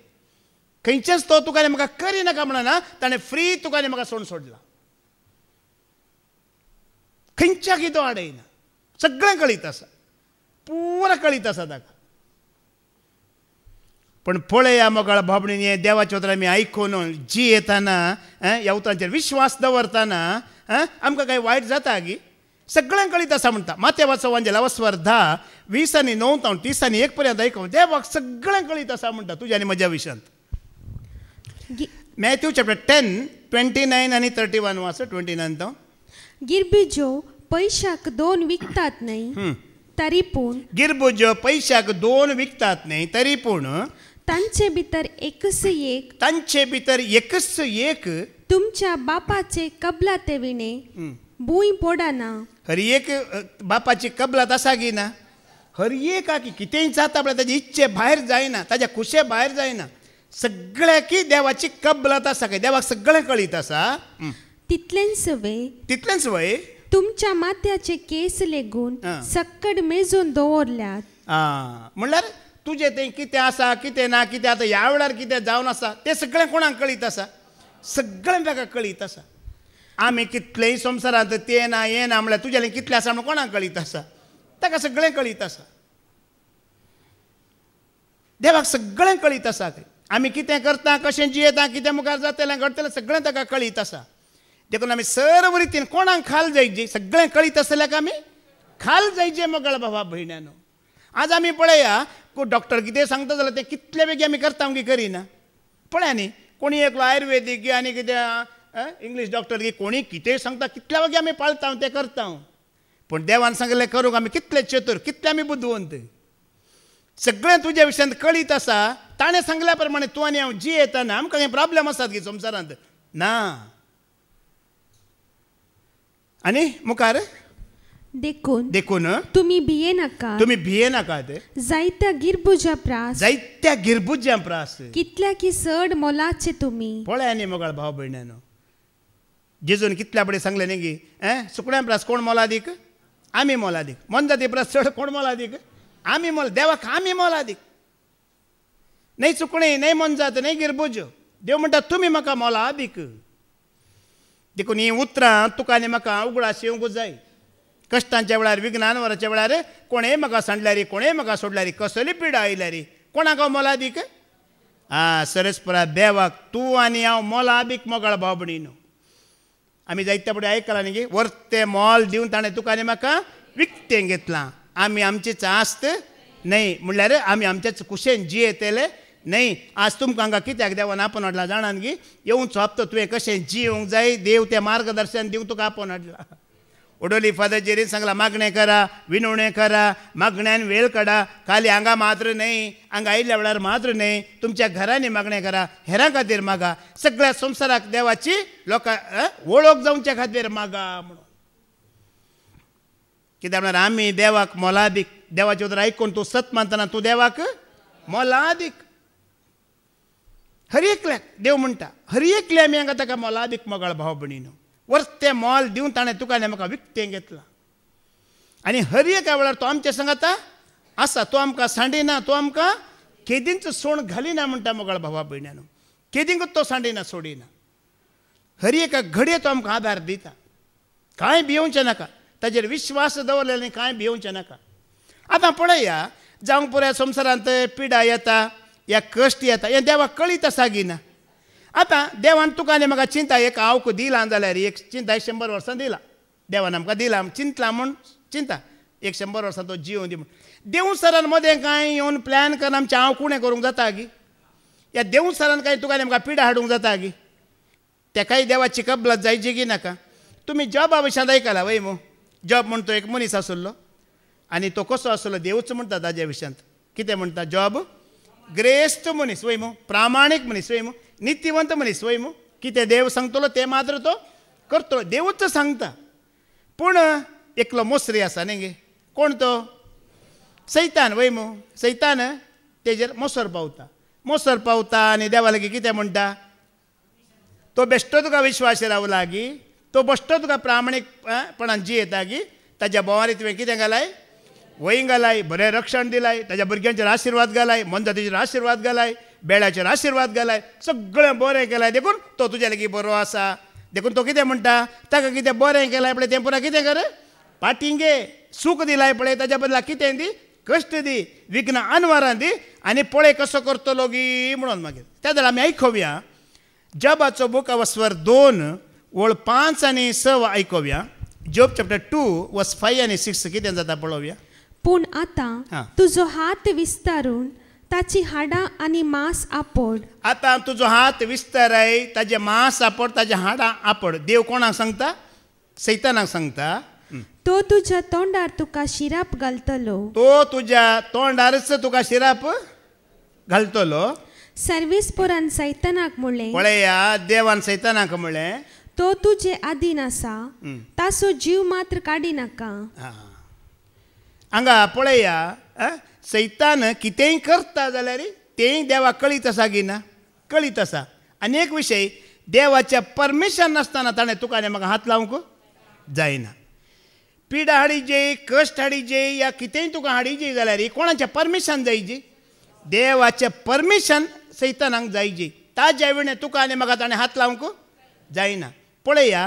खंयचेच तो तुका म्हाका करिनाका म्हणना, ताणें फ्री तुका म्हाका सोडला. खंयच्याकय तो आडयना, सगळें कळीत आसा, पुरा कळीत आसा ताका. पण पळया मोगाळ भाबणीन हें देवाचें उतर आमी आयकून जी येताना ह्या उतरांचेर विश्वास दवरताना आमकां कांय वायट जाता गी? सगळें कळीत आसा म्हणटा. माथ्या वाचोवंजेला वस्वर 10, 20 आनी 9 तावन 30 आनी 1 पर्यंत आयकूं देवाक सगळें कळीत आसा म्हणटा तुज्या आनी म्हज्या विशयांत. मॅथ्यू चॅप्टर 10, 29 आनी 31 वाच. 29 तो गिरबुज्यो पैशाक 2 विकतात न्हय, तरी पूण गिरबुज्यो पैशाक 2 विकतात न्हय, तरी पूण तांचे भितर एकच एक तुमच्या बापाचे कबलाते विणे भूंय पडना. हर एक बापाची कबलात आसा की ना? हर एक की कितेंय जाता पळय ताजे इच्छे भायर जायना, ताज्या खुशे भायर जायना. सगळ्याक देवाची कबलात आसा काय? देवाक सगळें कळीत आसा. तितलेंच वय तुमच्या माथ्याचे केस लेगून सक्कड मेजून दवरल्यात. म्हणल्यार तुजें तें कितें आसा, कितें ना, कितें आतां ह्या वेळार कितें जावन आसा तें सगळें कोणाक कळीत आसा? सगळें ताका कळीत आसा. आमी कितलेंय संवसारांत तें ना हें ना म्हणल्यार तुजें कितलें आसा म्हणून कोणाक कळीत आसा? ताका सगळें कळीत आसा. देवाक सगळें कळीत आसा. आमी कितें करता, कशें जियेता, कितें मुखार जातलें घडटलें सगळें ताका कळीत आसा. देखून आमी सर्व रितीन कोणाक खाल जायची? सगळें कळीत आसल्याक आमी खाल जायचे मोगळ भावा भयण्यानो. आज आमी पळया डॉक्टर कितें सांगता जाल्यार तें कितले बेगी आमी करता की करिना? पळया न्ही, कोणी एकलो आयुर्वेदीक गी आनी कितें इंग्लीश डॉक्टर गी कोणी कितेंय सांगता कितल्या बेगी आमी पाळटा तें करता. पूण देवान सांगलें करूंक आमी कितले चतूर, कितले आमी बुद्धवंत. सगळें तुज्या विशयांत कळीत आसा. ताणें सांगल्या प्रमाणे तूं आनी हांव जी येताना आमकां काही प्रॉब्लेम आसात की संवसारांत? ना. आनी मुखार देखून तुम्ही भियेनाका. जायत्या गिरबुज्या प्रास कितल्या की चड मोलाचे तुमी. पळया न्ही मोगाळ भाव भयण्यानो, जेजून कितल्या बडें सांगलें न्ही गी सुकण्यां प्रास कोण मोलादीक? आमी मोलादीक. मनजाती प्रास चड कोण मोलादीक? आमी मोल. देवाक आमी मोलादीक. नाही चुकणी, नाही मनजात, नाही गिरबुज्यो. देव म्हणटा तुमी म्हाका मोलादीक. देखून ही उतरां तुका आनी म्हाका उगडास येवंक जाय. कश्टांच्या वेळार, विघ्नान वराच्या वेळार कोणेय म्हाका सांडल्यार, कोणेय म्हाका सोडल्यार, कसली पिडा आयल्यार कोणाक हांव मोलादीक? सरस्परा देवाक तूं आनी हांव मोलादीक मोगाळ भाव भयणीनो. आमी जायत्या फुडें आयकलां न्ही गे, वर्ते मोल दिवन ताणें तुका आनी म्हाका विकतें घेतलां. आमी आमचीच आस्त न्हय म्हणल्यार आमी आमच्याच कुशेन जियेतले न्हय. आज तुमकां हांगा कित्याक देवान आपोवन हाडला जाणान गी? येवचो हप्तो तुवें कशें जियोंक जाय देव तें मार्गदर्शन दिवंक तुका आपोवन हाडला. ओडोली फादर जेरीन सांगला मागणें करा, विनवणें करा, मागण्यान वेळ काडा. खाली हांगा मात्र न्हय, हांगा आयिल्ल्या वेळार मात्र न्हय, तुमच्या घरांनी मागणें करा, हेरां खातीर मागा, सगळ्या संवसाराक देवाची लोकां वळख जावच्या खातीर मागा म्हणून. कित्याक म्हळ्यार आमी देवाक मोलादीक. देवाचें उतर आयकून तूं सत मानतना तूं देवाक मोलादीक. हर एकल्याक देव म्हणटा, हर एकले आमी हांगा ताका मोलादीक मोगाळ भाव भयणीनो. वर्ते मोल दिवन ताणें तुका आनी म्हाका विकतें घेतलां. आनी हर एका वेळार तो आमच्या सांगाता आसा. तो आमकां सांडिना, तो आमकां केदींच सोण घालिना म्हणटा मोगाळ भावा भयण्यानो. केदींकूच तो सांडिना, सोडिना. हर एका घडये तो आमकां आदार दिता. कांय भिवचें नाका. ताजेर विश्वास दवरलेले कांय भिवचें नाका. आतां पळया, जावंक पुराय संवसारांत पिडा येता, या कश्ट येता, हें देवाक कळीत आसा की ना. आतां देवान तुका आनी म्हाका चिंता एक हांव दिला जाल्यार एक चिंता 100 वर्सां दिला. देवान आमकां दिला, चिंतला म्हूण चिंता 100 वर्सां तो जिवन दी म्हूण. देवसरान मदें कांय येवन प्लॅन करून आमचें हांव कुणें करूंक जाता गी. ह्या देवसरान कांय तुका आनी म्हाका पिडा हाडूंक जाता गी. तेकाय देवाची कबलात जायची की नाका. तुमी जॉबा विशयांत आयकलां वय मू. जॉब म्हण तो एक मनीस आसलो आनी तो कसो आसलो देवच म्हणटा ताज्या विशयांत. कितें म्हणटा? जॉब ग्रेस्त मनीस वय मू, प्रामाणीक मनीस वय मू, नित्यवंत मनीस वय मू. कितें देव सांगतलो तें मात्र तो करतलो. देवच सांगता. पूण एकलो मोसरी आसा न्ही गे. कोण तो? सैतान वय मू. सैतान तेजेर मोसर पावता. मोसर पावता आनी देवा लागीं कितें म्हणटा? तो बेश्टो तुका विश्वास रावला गी, तो बेश्टो तुका प्रामाणीकपणान जियेता गी, ताज्या बोवारी तुवें कितें घालाय? वय घालाय, बरें रक्षण दिलाय, ताज्या भुरग्यांचेर आशिर्वाद घालाय, मनजातीचेर आशिर्वाद घालाय, बेड्याचेर आशिर्वाद घालाय, सगळें बरें केलाय. देखून तो तुज्या लागीं बरो आसा. देखून तो कितें म्हणटा? ताका कितें बरें केलाय पळय तें पुरा कितें कर? पाटिंगे. सूख दिलाय पळय ताज्या बदला कितें दी? कश्ट दी, विघ्न अनवरां दी, आनी पळय कसो करतलो गी म्हणून. मागीर त्या जाल्यार आमी आयकोवया जॉबाचो बूक अवस्वर 2 वळ 5 आनी 6 आयकोवया. जॉब चॅप्टर 2 वर्स 5 आनी 6 कितें जाता पळोवया. पूण आतां तुजो हात विस्तारून ताची हाडां आनी मांस आपड. आतां तुजो हात विस्ताराय, ताजें मांस आपड, ताज्या हाडां आपड. देव कोणाक सांगता? सैतानाक सांगता. तो तुज्या तोंडार तुका शिराप घालतलो. तो तुज्या तोंडारच तुका शिराप घालतलो. सर्वेस्परान सैतानाक म्हणलें, पळया देवान सैतानाक म्हणलें, तो तुजे आधीन आसा, ताचो जीव मात्र काडी नाका. हांगा पळया, सैतान कितेंय करता जाल्यार तेंय देवाक कळीत आसा की ना? कळीत आसा. आनी एक विशय, देवाचें परमिशन नासतना ताणें तुका आनी म्हाका हात लावंक जायना. पिडा हाडिजे, कश्ट हाडिजे, या कितेंय तुका हाडिजे जाल्यार कोणाचें परमिशन जायची? देवाचें परमिशन सैतानाक जायची. ताज्या विणे तुका आनी म्हाका ताणें हात लावंक जायना. पळया,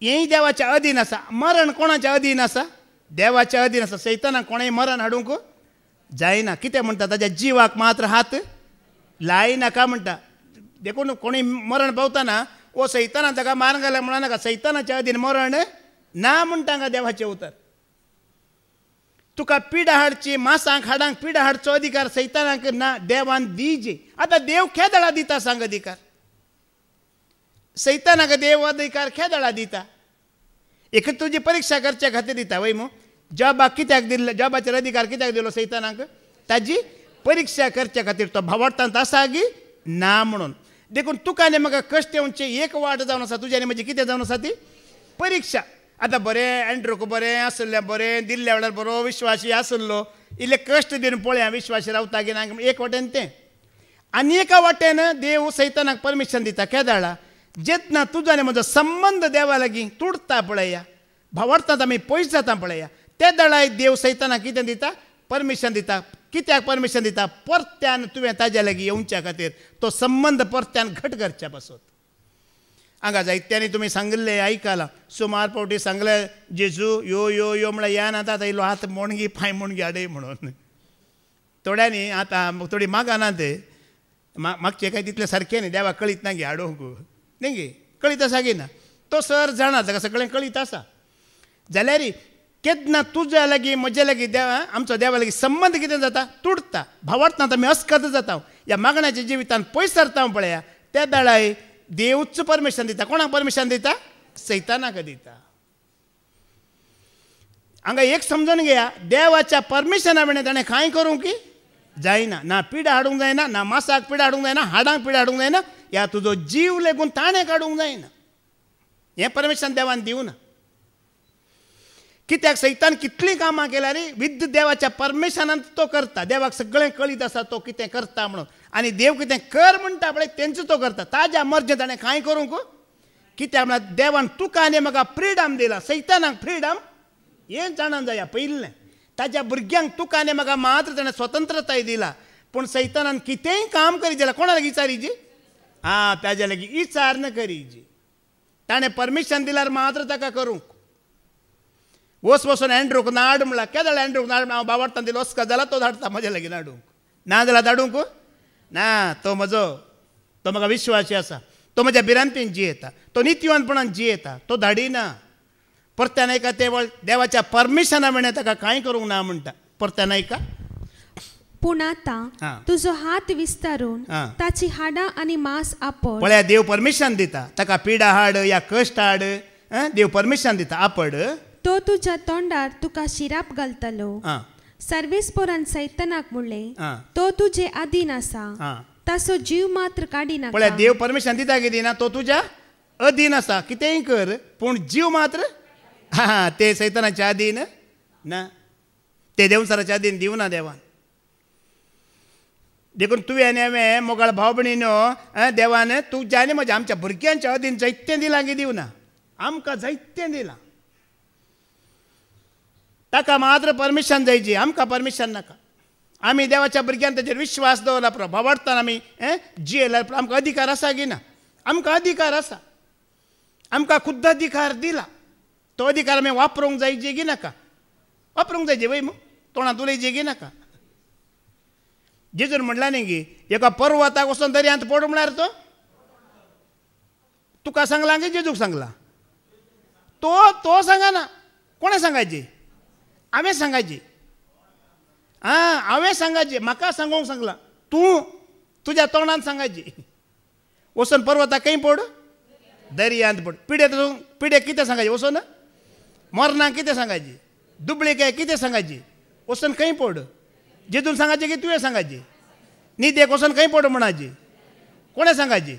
हेंय देवाच्या अधीन आसा. मरण कोणाच्या अधीन आसा? देवाच्या अधीन आसा. सैतानाक कोणेंय मरण हाडूंक जायना. कितें म्हणटा? ताज्या जिवाक मात्र हात लायनाका म्हणटा. देखून कोणी मरण पावतना ओ सैतानान ताका मारून घाल्या म्हणा नाका. सैतानाच्या अधीन मरण ना म्हणटा हांगा देवाचें उतर. तुका पिडा हाडची, मांसांक हाडांक पिडा हाडचो अधिकार सैतानाक ना, देवान दिजे. आतां देव खेदळा दिता सांग अधिकार? सैतानाक देव अधिकार खेदळा दिता? एक तुजी परीक्षा करच्या खातीर दिता वय मू. जॉबाक कित्याक दिल्लो? जॉबाचेर अधिकार कित्याक दिलो सैतानाक? ताजी परीक्षा करच्या खातीर. तो भावार्थांत आसा गी ना म्हणून. देखून तुका आनी म्हाका कश्ट येवचे एक वाट जावन आसा. तुजी आनी म्हजी कितें जावन आसा ती? परीक्षा. आतां बरें एंड्रूक बरें आसलें, बरें दिल्ल्या वेळार बरो विश्वासी आसलो, इल्ले कश्ट दिवन पळया विश्वासी रावता की ना. एक वाटेन तें. आनी एका वाटेन देव सैतानाक परमिशन दिता केदाळा. जेतना तुजो आनी म्हजो संबंध देवा लागीं तुडता पळया, भावार्थांत आमी पयस जाता पळया, त्या दळाय देव सैतानाक कितें दिता? परमिशन दिता. कित्याक परमिशन दिता? परत्यान तुवें ताज्या लागीं येवच्या खातीर, तो संबंध परत्यान घट करच्या पासून. हांगा जायत्यांनी तुमी सांगिल्लें आयकलां. सुमार फावटी सांगलें जेजू यो यो यो म्हळ्यार येन आतां इल्लो हात मोणगी पांय मोणगी हाडय म्हणून. थोड्यांनी आतां थोडी मागनात. मागचें कांय तितलें सारकें न्ही. देवाक कळीत ना गे हाडूंक न्ही गे. कळीत आसा की ना? तो सर जाणा, ताका सगळें कळीत आसा. जाल्यार केन्ना तुज्या लागीं म्हज्या लागीं आमचो देवा लागीं संबंध कितें जाता? तुडता. भावार्थांत आमी अस्कत जाता. ह्या मागण्याच्या जिवितान पयस सरता पळया, त्या दळाय देवच परमिशन दिता. कोणाक परमिशन दिता? सैतानाक दिता. हांगा एक समजून घेया, देवाच्या परमिशना विणे ताणें कांय करूंक जायना. ना पिडा हाडूंक जायना, ना मांसाक पिडा हाडूंक जायना, हाडांक पिडा हाडूंक जायना, या तुजो जीव लेगून ताणें काडूंक जायना. हें परमिशन देवान दिवना. कित्याक सैतान कितलीं कामां केल्यार विद्द देवाच्या परमिशनान तो करता. देवाक सगळें कळीत आसा तो कितें करता म्हणून. आनी देव कितें कर म्हणटा पळय तेंच तो करता. ताज्या मर्जी ताणें कांय करूंक. कित्याक म्हळ्यार देवान तुका आनी म्हाका फ्रिडम दिला. सैतानाक फ्रिडम हें जाणान जाया पयलें ताच्या भुरग्यांक तुका आनी म्हाका मात्र ताणें स्वतंत्रताय दिला पूण सैतानान कितेंय काम करी जाल्यार कोणाक विचारीची ताज्या लागीं विचार न करीची ताणें परमिशन दिल्यार मात्र ताका करूंक वचून एंड्रूक नाड म्हणला केदळ एंड्रूक नाड हांव बाबार्थान दिलो वचका जाल्यार तो धाडटा म्हज्या लागीं धाडूंक ना जाल्यार धाडूंक ना तो म्हजो तो म्हाका विश्वासी आसा तो म्हज्या भिरांतीन जियेता तो नित्यवानपणान जियेता तो धाडिना परत्यान ऐका ते देवाच्या परमिशना विणे ताका कांय करूंक ना म्हणटा परत्यान ऐका पूण आतां तुजो हात विस्तारून ताची हाडां आनी मांस आपड पळया देव परमिशन दिता ताका पिडा हाड या कश्ट हाड देव परमिशन दिता आपड तो तुज्या तोंडार तुका शिराप घालतलो सर्वेस्पोरान सैतानाक म्हणलें तो तुजे अधीन आसा ताचो जीव मात्र काडिना पळया देव परमिशन दिता कितें ना तो तुज्या अधीन आसा कितेंय कर पूण जीव मात्र ते सैतानाच्या अधीन ना ते देवसाराच्या अधीन दिवना देवान देखून तुवें आनी हांवें मोगाळ भाव भयणीनो देवान तुज्या आनी म्हज्या आमच्या भुरग्यांच्या अधीन जायतें दिलां की दिवना आमकां जायतें दिलां ताका मात्र परमिशन जायची आमकां परमिशन नाका आमी देवाच्या भुरग्यांक ताचेर विश्वास दवरला पुरो भावार्थान आमी जियेल्यार आमकां अधिकार आसा की ना आमकां अधिकार आसा आमकां खुद्द अधिकार दिला तो अधिकार आमी वापरूंक जायची की नाका वापरूंक जायची वय तोंडांत उलयची की नाका जेजून म्हणला न्ही गी एका पर्वताक वचून दर्यांत पड म्हळ्यार तो तुका सांगला की जेजूक सांगला तो सांगना कोणें सांगायची हांवें सांगायची हांवें सांगायची म्हाका सांगूंक सांगला तूं तुज्या तोंडान सांगायची वचून पर्वताक खंय पड दर्यांत पड पिडे कितें सांगायची वचून मरणाक कितें सांगायची दुबळेक कितें सांगायची वचून खंय पड जेजून सांगायची की तुवें सांगायची न्हिदेक वचून खंय पड म्हणाची कोणें सांगायची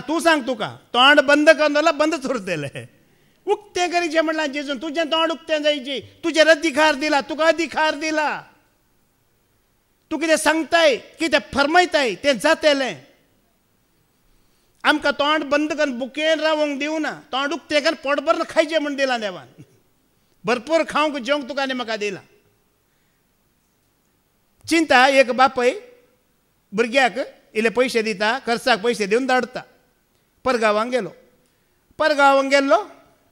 तूं सांग तुका तोंड बंद करून जाल्यार बंदच उरतलें उक्तें करीचें म्हणलां जेजून तुजें तोंड उक्तें जायची तुजेर अधिकार दिला तुका अधिकार दिला तूं कितें सांगताय कितें फरमायताय तें जातलें आमकां तोंड बंद करून बुकेन रावूंक दिवना तोंड उक्तें करून पोटभर खायचें म्हण दिलां देवान भरपूर खावंक जेवंक तुका आनी म्हाका दिलां चिंता एक बापय भुरग्याक इल्ले पयशे दिता खर्चाक पयशे दिवन धाडटा परगांवांक गेल्लो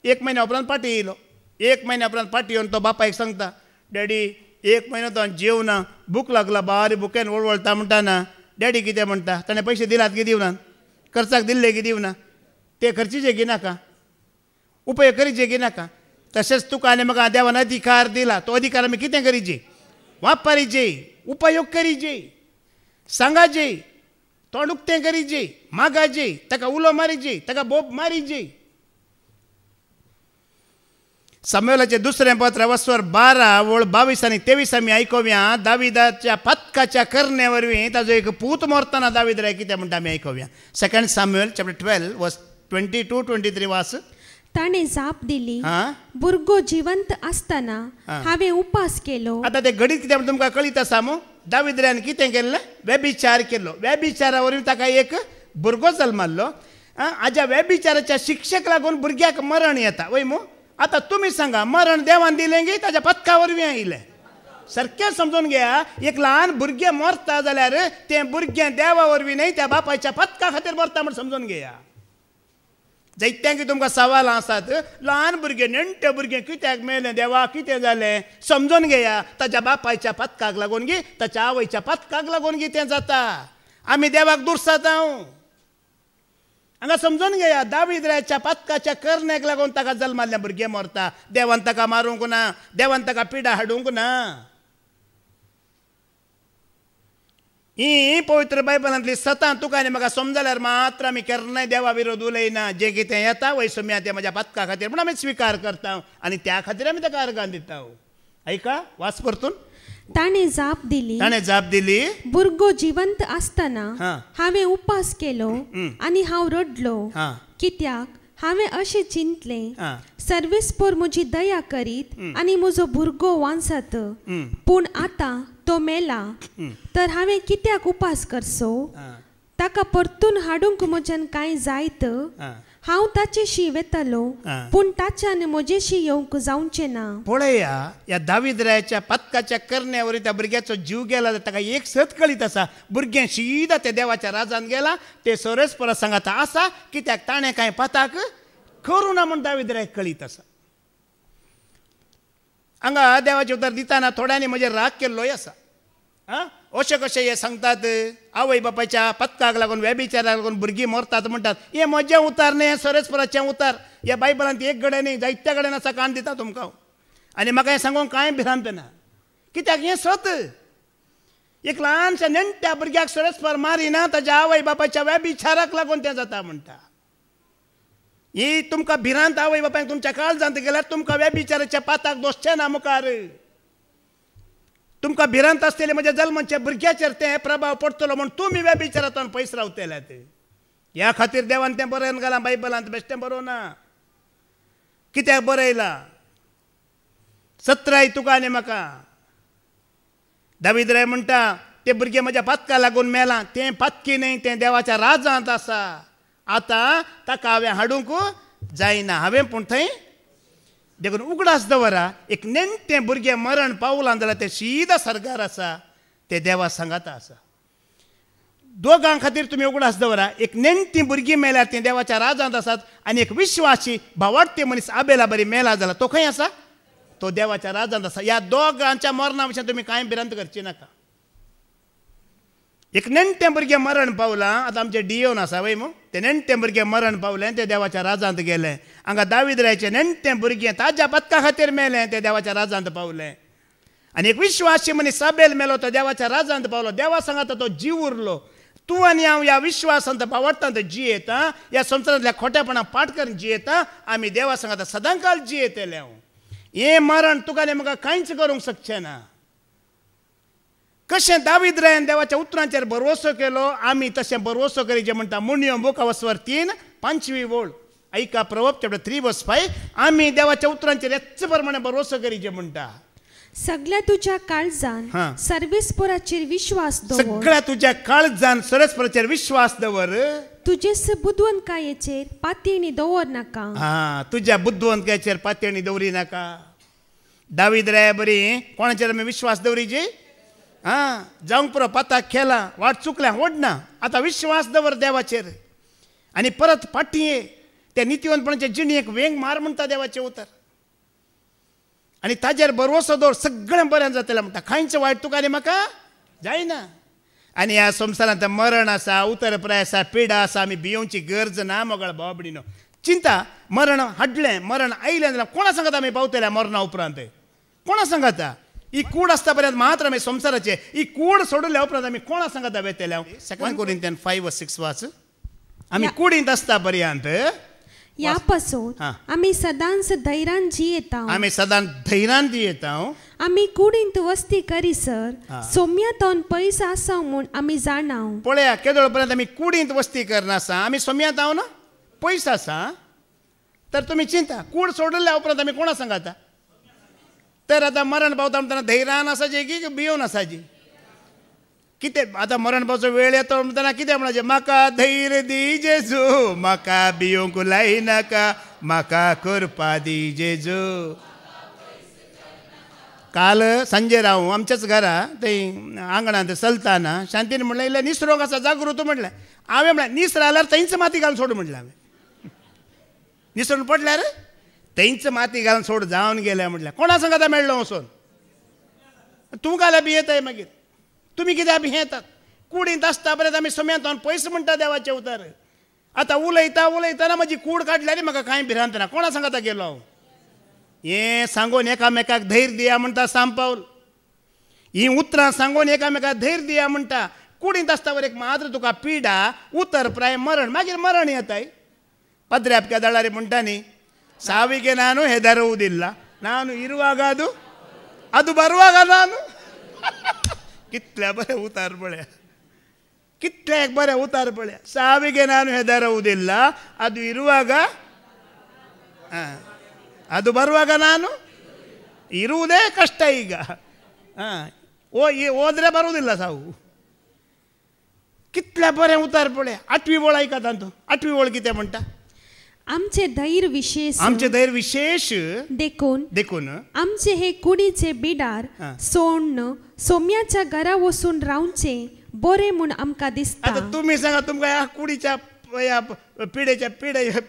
1 म्हयन्या उपरांत फाटी येयलो 1 म्हयन्या उपरांत फाटी येवन तो बापायक सांगता डॅडी 1 म्हयनो तो जेवना भूक लागला बारी भुकेन वळवळटा म्हणटाना डॅडी कितें म्हणटा ताणें पयशे दिलात की दिवनात खर्चाक दिल्ले की दिवना ते खर्चीचे की नाका उपयोग करीचे की नाका तशेंच तुका आनी म्हाका देवान अधिकार दिला तो अधिकार आमी कितें करीचे वापरीचे उपयोग करीचे सांगाचे तोंड उक्तें करीचे मागाचे ताका उलो मारीचे ताका बोब मारीचे सामुएलाचें दुसरें पत्र वस्वर 12 वळ 22 आनी 23 आमी आयकोव्या दाविदाच्या पथकाच्या करणे वरवीं ताजो एक पूत मरतना दावीद राय कितें म्हणटा आमी आयकोव्या 2 सामुएल चॅप्टर 12 वर्स 22-23 वास ताणें जाप दिली भुरगो जिवंत आसतना हांवें उपास केलो आतां ते घडीत कितें तुमकां कळीत आसा मू दावीद रायान कितें केलें व्यभिचार केलो व्यभिचारा वरवीं ताका एक भुरगो जल्मालो हाज्या व्यभिचाराच्या शिक्षेक लागून भुरग्याक मरण येता वय मू आतां तुमी सांगा मरण देवान दिलें गी ताज्या पथका वरवीं आयलें सारकें समजून घेया एक ल्हान भुरगें मरता जाल्यार तें भुरगें देवा वरवीं न्हय त्या बापायच्या पथका खातीर मरता म्हण समजून घेया जायत्यांक तुमकां सवालां आसात ल्हान भुरगें नेण्टे भुरगें कित्याक मेलें देवा कितें जालें समजून घेया ताच्या बापायच्या पथकाक लागून गी ताच्या आवयच्या पथकाक लागून गी तें जाता आमी देवाक दुर्सातांव हांगा समजून घेया दावीद रायाच्या पथकाच्या करण्याक लागून ताका जल्माल्लें भुरगें मरता देवान ताका मारूंक ना देवान ताका पिडा हाडूंक ना ही पवित्र बायबलांतली सतां तुका आनी म्हाका समजल्यार मात्र आमी केन्नाय देवा विरोध उलयना जें कितें येता वैसम्या तें म्हज्या पथका खातीर म्हण आमी स्विकार करता आनी त्या खातीर आमी ताका अर्गां दिता ऐका वास परतून ताणें जाप दिली भुरगो जिवंत आसतना हांवें उपास केलो आनी हांव रडलो कित्याक हांवें अशें चिंतलें सर्वेस्पोर म्हजी दया करीत आनी म्हजो भुरगो वांसत पूण आतां तो मेला तर हांवें कित्याक उपास करचो ताका परतून हाडूंक म्हज्यान कांय जायत हांव ताचेशी वेतलो पूण ताच्यान म्हजेशी येवंक जावचें ना. पळया ह्या दाविद्रायाच्या पथकाच्या करण्यावर त्या भुरग्याचो जीव गेला. ताका एक सत कळीत आसा, भुरगें शिदा त्या देवाच्या राजान गेला. ते सोरेस परत सांगात आसा कित्याक ताणें कांय पथक करूं ना म्हूण दाविद्रायाक कळीत आसा. हांगा देवाचें उतर दितना थोड्यांनी म्हजे राग केल्लोय आसा. अशें कशें हे सांगतात आवय बापायच्या पथकाक लागून व्यभिचाराक लागून भुरगीं मरतात म्हणटात. हें म्हजें उतार न्ही, हें सोरेस्पराचें उतार. ह्या बायबलांत एक गडे न्ही, जायत्या कडेन आसा. काण दिता तुमकां आनी म्हाका हें सांगूंक कांय भिरांत ना. कित्याक हें सत. एक ल्हानशा नेणट्या भुरग्याक सोरेस्पर मारिना, ताच्या आवय बापायच्या व्यभिचाराक लागून तें जाता म्हणटा. ही तुमकां भिरांत आवय बापायक तुमच्या काळजांत गेल्यार तुमकां व्यभिचाराच्या पाताक दोसचें ना मुखार. तुमकां भिरांत आसतले म्हज्या जल्माच्या भुरग्याचेर ते प्रभाव पडटलो म्हूण तुमी व्यभिचारांतून पयस रावतल्यात. ह्या खातीर देवान तें बरयन घालां बायबलांत, बेश्टें बरोवना. कित्याक बरयलां 17 तुका आनी म्हाका. दाविद्राय म्हणटा ते भुरगे म्हज्या पथका लागून मेलां. तें पथकी न्ही, तें देवाच्या राजांत आसा. आतां ताका हांवें हाडूंक जायना. हांवें पूण थंय देखून उगडास दवरा. एक नेणटें भुरगें मरण पावलां जाल्यार तें सीदा सरगार आसा, तें देवा सांगात आसा. दोगां खातीर तुमी उगडास दवरा. एक नेणटीं भुरगीं मेल्यार तीं देवाच्या राजांत आसात आनी एक विश्वासी भावार्थी मनीस आबेला बरी मेला जाल्यार तो खंय आसा? तो देवाच्या राजांत आसा. ह्या दोगांच्या मरणा विशीं तुमी कांय भिरांत करची नाका. एक नेणटें भुरगें मरण पावलां. आतां आमचें डियोन आसा वय मू, तें नेणटें भुरगें मरण पावलें, तें देवाच्या राजांत गेलें. हांगा दाविद्रायाचें नेणटें भुरगें ताज्या पथका खातीर मेलें, तें देवाच्या राजांत पावलें. आनी एक विश्वासी मनीस आबेल मेलो, तो देवाच्या राजांत पावलो. देवा सांगात तो जीव उरलो. तूं आनी हांव ह्या विश्वासांत भावार्थांत जियेता, ह्या संवसारांतल्या खोटेपणां पाठ करून जियेता. आमी देवा सांगात सदांकाळ जियेतले. हांव हें मरण तुका आनी म्हाका कांयच करूंक शकचें ना. कशें दाविद्रायान देवाच्या उतरांचेर भरवसो केलो, आमी तशें भरवसो करीचे म्हणटा. मुन्यो बूक ऑफ वर्स 3:5 वोळ ऐका. Proverb chapter 3:5. आमी देवाच्या उतरांचेर हेच प्रमाणे भरवसो करीचे म्हणटा. सगळ्या तुज्या काळजान सर्वेस्पराचेर विश्वास दवर. सगळ्या तुज्या काळजान सर्वेस्पराचेर विश्वास दवर. तुजे बुद्वंतकायेचेर पातयणी दवर नाका. तुज्या बुद्वंतकायेचेर पातयणी दवरी नाका. दाविद्राया बरी कोणाचेर आमी विश्वास दवरीचे? जावंक पुरो पाताक खेला, वाट चुकल्या ओडना. आतां विश्वास दवर देवाचेर आनी परत फाटीं ये. त्या नितीवंतपणाच्या जिणेक वेंग मार म्हणटा देवाचें उतर. आनी ताजेर भरवसो दवर, सगळें बरें जातलें म्हणटा. कांयच वायट तुका आनी म्हाका जायना. आनी ह्या संवसारांत मरण आसा, उतरप्राय आसा, पिडा आसा. आमी भियोवची गरज ना मोगळ बाबडीनो. चिंता मरण हाडलें, मरण आयलें जाल्यार कोणा सांगात आमी पावतल्या मरणा उपरांत? कोणा सांगाता? ही कूड आसता पर्यंत मात्र आमी संवसाराचे, ही कूड सोडल्या उपरांत आमी कोणा सांगात वेतले? 2 कोरिंथियन 5:6 वाच. आमी कुडींत आसता पर्यंत ह्या पासून आमी सदांच धैर्यान जियेता. आमी सदांच धैर्यान जियेता. आमी कुडींत वस्ती करीसर सोम्यातावन पयस आसा म्हूण आमी जाणाव. पळया केदोळ पर्यंत आमी कुडींत वस्ती करना आसा, आमी सोम्यात हांव ना पयस आसा. तर तुमी चिंता कूड सोडल्या उपरांत आमी कोणा सांगाता? तर आतां मरण पावता म्हणटना धैर्यान आसाची की भियोन आसाची? कितें आतां मरण पावचो वेळ येतो म्हणटना कितें म्हणचे? म्हाका धैर्य दी जेजू, म्हाका भियोंक लायनाका, म्हाका करपा दी जेजू. काल सांजेर हांव आमच्याच घरा थंय आंगणांत चलताना शांतीन म्हणलें इल्लें निसरोंक आसा जागृत म्हटलें. हांवें म्हणलें निसर जाल्यार थंयच माती घालून सोड म्हटलें. हांवें निसरून पडल्यार थंयच माती घालून सोड जावन गेल्या म्हटलें. कोणा सांगाता मेळ्ळो वचून? तूं घाल्या भियेताय मागीर. तुमी कित्याक भियेतात? कुडींत आसता पर्यंत आमी सोम्यात पयस म्हणटा देवाचें उतर. आतां उलयतना म्हजी कूड काडल्यार म्हाका कांय भिरांत ना. कोणा सांगाता गेलो हांव? हें सांगून एकामेकाक धैर्य दिया म्हणटा सांत पावल. ही उतरां सांगून एकामेकाक धैर्य दिया म्हणटा. कुडींत आसता वर एक मात्र तुका पिडा, उतर प्राय मरण, मागीर मरण येताय. ಪದ್ರಾಪ್ಕ ದಳಾರಿ ಮುಂಟಾನಿ ಸಾವಿಗೆ ನಾನು ಹೆದರುವುದಿಲ್ಲ, ನಾನು ಇರುವಾಗ ಅದು ಬರುವಾಗ ನಾನು ಕಿತ್ಲೆ ಬರೇ ಉತ್ತಾರ ಬಳೆ ಕಿತ್ಲೆಗೆ ಬರೇ ಉತ್ತಾರ ಬಳೆ. ಸಾವಿಗೆ ನಾನು ಹೆದರುವುದಿಲ್ಲ, ಅದು ಇರುವಾಗ ಅದು ಬರುವಾಗ ನಾನು ಇರುವುದೇ ಕಷ್ಟ. ಈಗ ಹೋದ್ರೆ ಬರುವುದಿಲ್ಲ ಸಾವು. कितल्या बरें उतार पळय. 8वी ओळ ऐकात तो 8वी ओळ कितें म्हणटा? आमचे धैर्य विशेष आमचे धैर्य विशेष देखून आमचे हे कुडीचे बिडार सोडणं सोम्याच्या घरा वचून रावचे बरे म्हूण आमकां दिसता. आता तुम्ही सांगा तुमकां ह्या कुडीच्या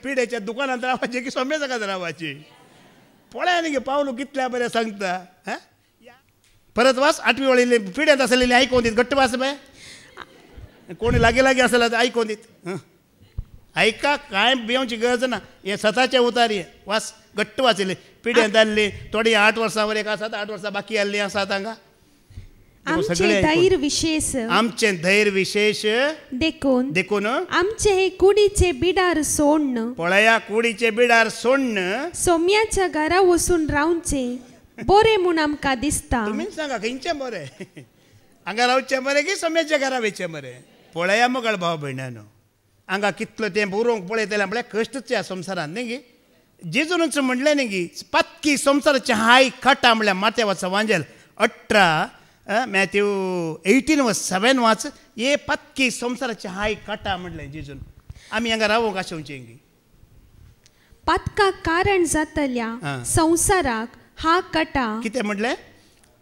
पिढेच्या दुकानात रावायचे की सोम्याच्या घरात रावायचे? पळया न्ही गे पावलो कितल्या बरें सांगता. परत वाच 8वी वळीले पिढ्यात आसलेली आयकोन दीत घट्ट वाच बाय कोणी लागी आसला तर आयकोन दीत ऐका काय भिवची गरज ना. हे स्वताचे उतारी वाच घट्ट वाचले पिढ्यांत आसली थोडी 8 वर्सां वर एक आसात 8 वर्सां बाकी आसली आसात हांगा. आमचे धैर्य विशेष आमचे धैर्य विशेष देखून आमचे हे कुडीचे बिडार सोडणं पळया कुडीचे बिडार सोडणं सोम्याच्या घरा वचून रावचे बरे म्हूण आमकां दिसता. तुम्ही सांगा खंयचें बरें हांगा रावचें बरें की सोम्याच्या घरा वयचें बरें? पळया मोगाळ भाव भयणानो हांगा कितलो तेंप उरोवंक पळयतलें म्हळ्यार कश्टच ह्या संवसारांत न्ही गे. जेजूनच म्हणलें न्ही गी पत्की संवसाराची हाय काटा म्हळ्यार माथ्यावाचो वांजेल 18 मॅथ्यू 18:7 वाच. हे पत्की संवसाराची हाय काटा म्हणलें जेजून. आमी हांगा रावूंक आशेवचें गी. पत्काक कारण जातल्या संवसाराक हा कटा कितें म्हटलें?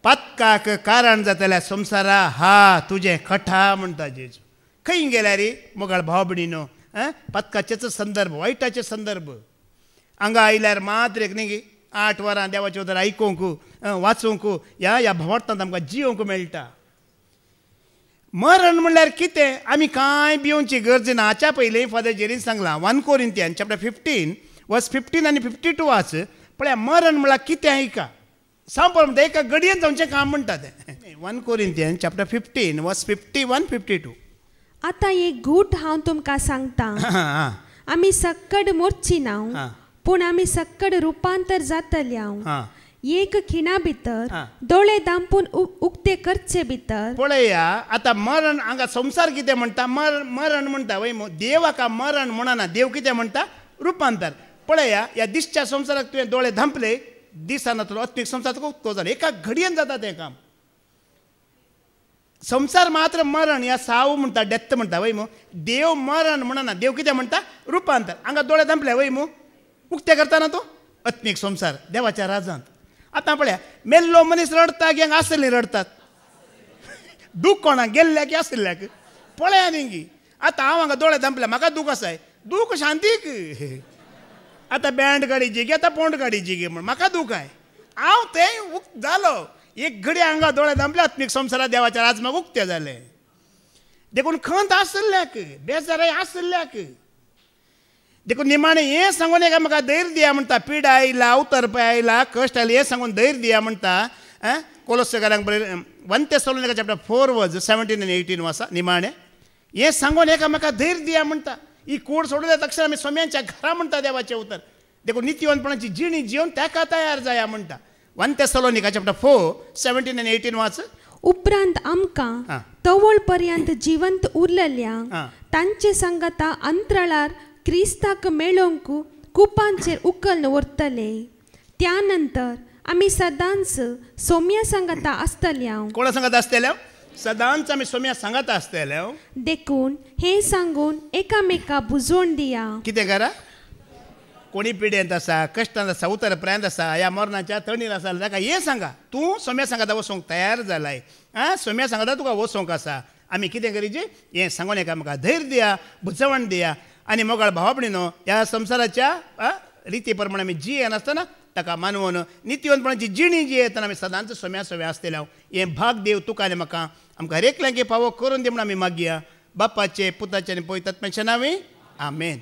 पत्काक कारण जातल्या संवसारा हा तुजें कठा म्हणटा जेजू. खंय गेल्या रे मोगाळ भाव भयणीनो? पत्काचेच संदर्भ वायटाचे संदर्भ हांगा आयल्यार मात्र एक न्ही गे 8 वरां देवाचें उतर आयकूंक वाचूंक ह्या भवार्थांत आमकां जियोंक मेळटा. मरण म्हणल्यार कितें आमी कांय भिवची गरज ना. हाच्या पयलीं फादर जेरीन सांगलां 1 कोरिंथियन चॅप्टर 15 वर्स 15 आनी 52 वाच. पळया मरण म्हळ्यार कितें ऐका सांपळ म्हणटा एका घडयेन जावचें काम म्हणटा तें. 1 कोरिंथियन चॅप्टर 15 वर्स 51-52. आतां एक घूट हांव तुमकां सांगता. आमी सक्कड मोरची ना पूण आमी सक्कड रुपांतर जातल्या एक खिणा भितर दोळे दांपून उक्ते करचे भितर. पळया आतां मरण हांगा संवसार कितें म्हणटा? मरण म्हणटा वय देवाक मरण म्हणना. देव कितें म्हणटा? रुपांतर. पळया ह्या दिसच्या संवसाराक तुवें दोळे धांपले दिसाना तुलो आत्मीक संवसाराक उक्तो जालो. एका घडयेन जाता तें काम. संवसार मात्र मरण ह्या साव म्हणटा डेथ म्हणटा वय मू. देव मरण म्हणना. देव कितें म्हणटा? रुपांतर. हांगा दोळे धांपले वय मू उक्ते करतना तो आत्मीक संवसार देवाच्या राजांत. आतां पळया मेल्लो मनीस रडता की आसले रडतात? दूख कोणाक गेल्ल्या की आसल्याक? पळया न्ही गी. आतां हांव हांगा दोळे धांपले म्हाका दूख आसाय दूख शांतीक. आतां बँड गाडीची गे आतां पोंड गाडीची गे म्हण म्हाका दूख आहे. हांव तें जालो एक घडी हांगा दोळे धांपले आत्मीक संवसारात देवाच्या राजमाक उक्ते जाले. देखून खंत आसल्याक बेजाराय आसल्याक देखून निमाणें हें सांगून एक म्हाका धैर्य दिया म्हणटा. पिडा आयला उतरपा आयला कश्ट आयले हें सांगून धैर्य दिया म्हणटा. कोलोस्सेकारांक 1 थेसलोनिका चॅप्टर 4 वर्स 17 आनी 18 वाचा. निमाणें हें सांगून एक म्हाका धैर्य दिया म्हणटा. ही कूड सोडल्या तक्षण आमी सोम्यांच्या घरा म्हणटा देवाचें उतर. देखून नित्यवंतपणाची जिणी जिवन ताका तयार जाया म्हणटा. 1 थेसलोनिका चॅप्टर 4 17 आनी 18 वाच. उपरांत आमकां तवळ पर्यंत जिवंत उरलेल्या तांचे संगता अंतराळार क्रिस्ताक मेळोवंक कुपांचेर उखलून व्हरतले. त्या नंतर आमी सदांच सोम्या सांगता आसतल्या. कोणा सांगता आसतल्या? सदांच आमी सोम्या सांगता आसतल्या. देखून हे सांगून एकामेका बुजवण दिया. कितें करा? कोणी पिड्यांत आसा कश्टांत आसा उतरपर्यंत आसा ह्या मरणाच्या तणीर आसा ताका हें सांगा तूं सोम्या सांगता वचोंक तयार जालाय. सोम्या सांगता तुका वचोंक आसा. आमी कितें करीचें? हें सांगून एकामेका धैर्य दिया बुजवण दिया. आनी मोगाळ भावा भयणीनो ह्या संवसाराच्या रिती प्रमाणे आमी जियेनासतना ताका मानवून नित्यवंतपणाची जिणी जियेतना आमी सदांच सोम्या आसतल्या. हें भाग देव तुका आनी म्हाका आमकां हर एकल्यांक फावो करून दी म्हूण आमी मागया. बापाचे पुताचे आनी पवित्र आत्म्याच्या नांवान आमेन.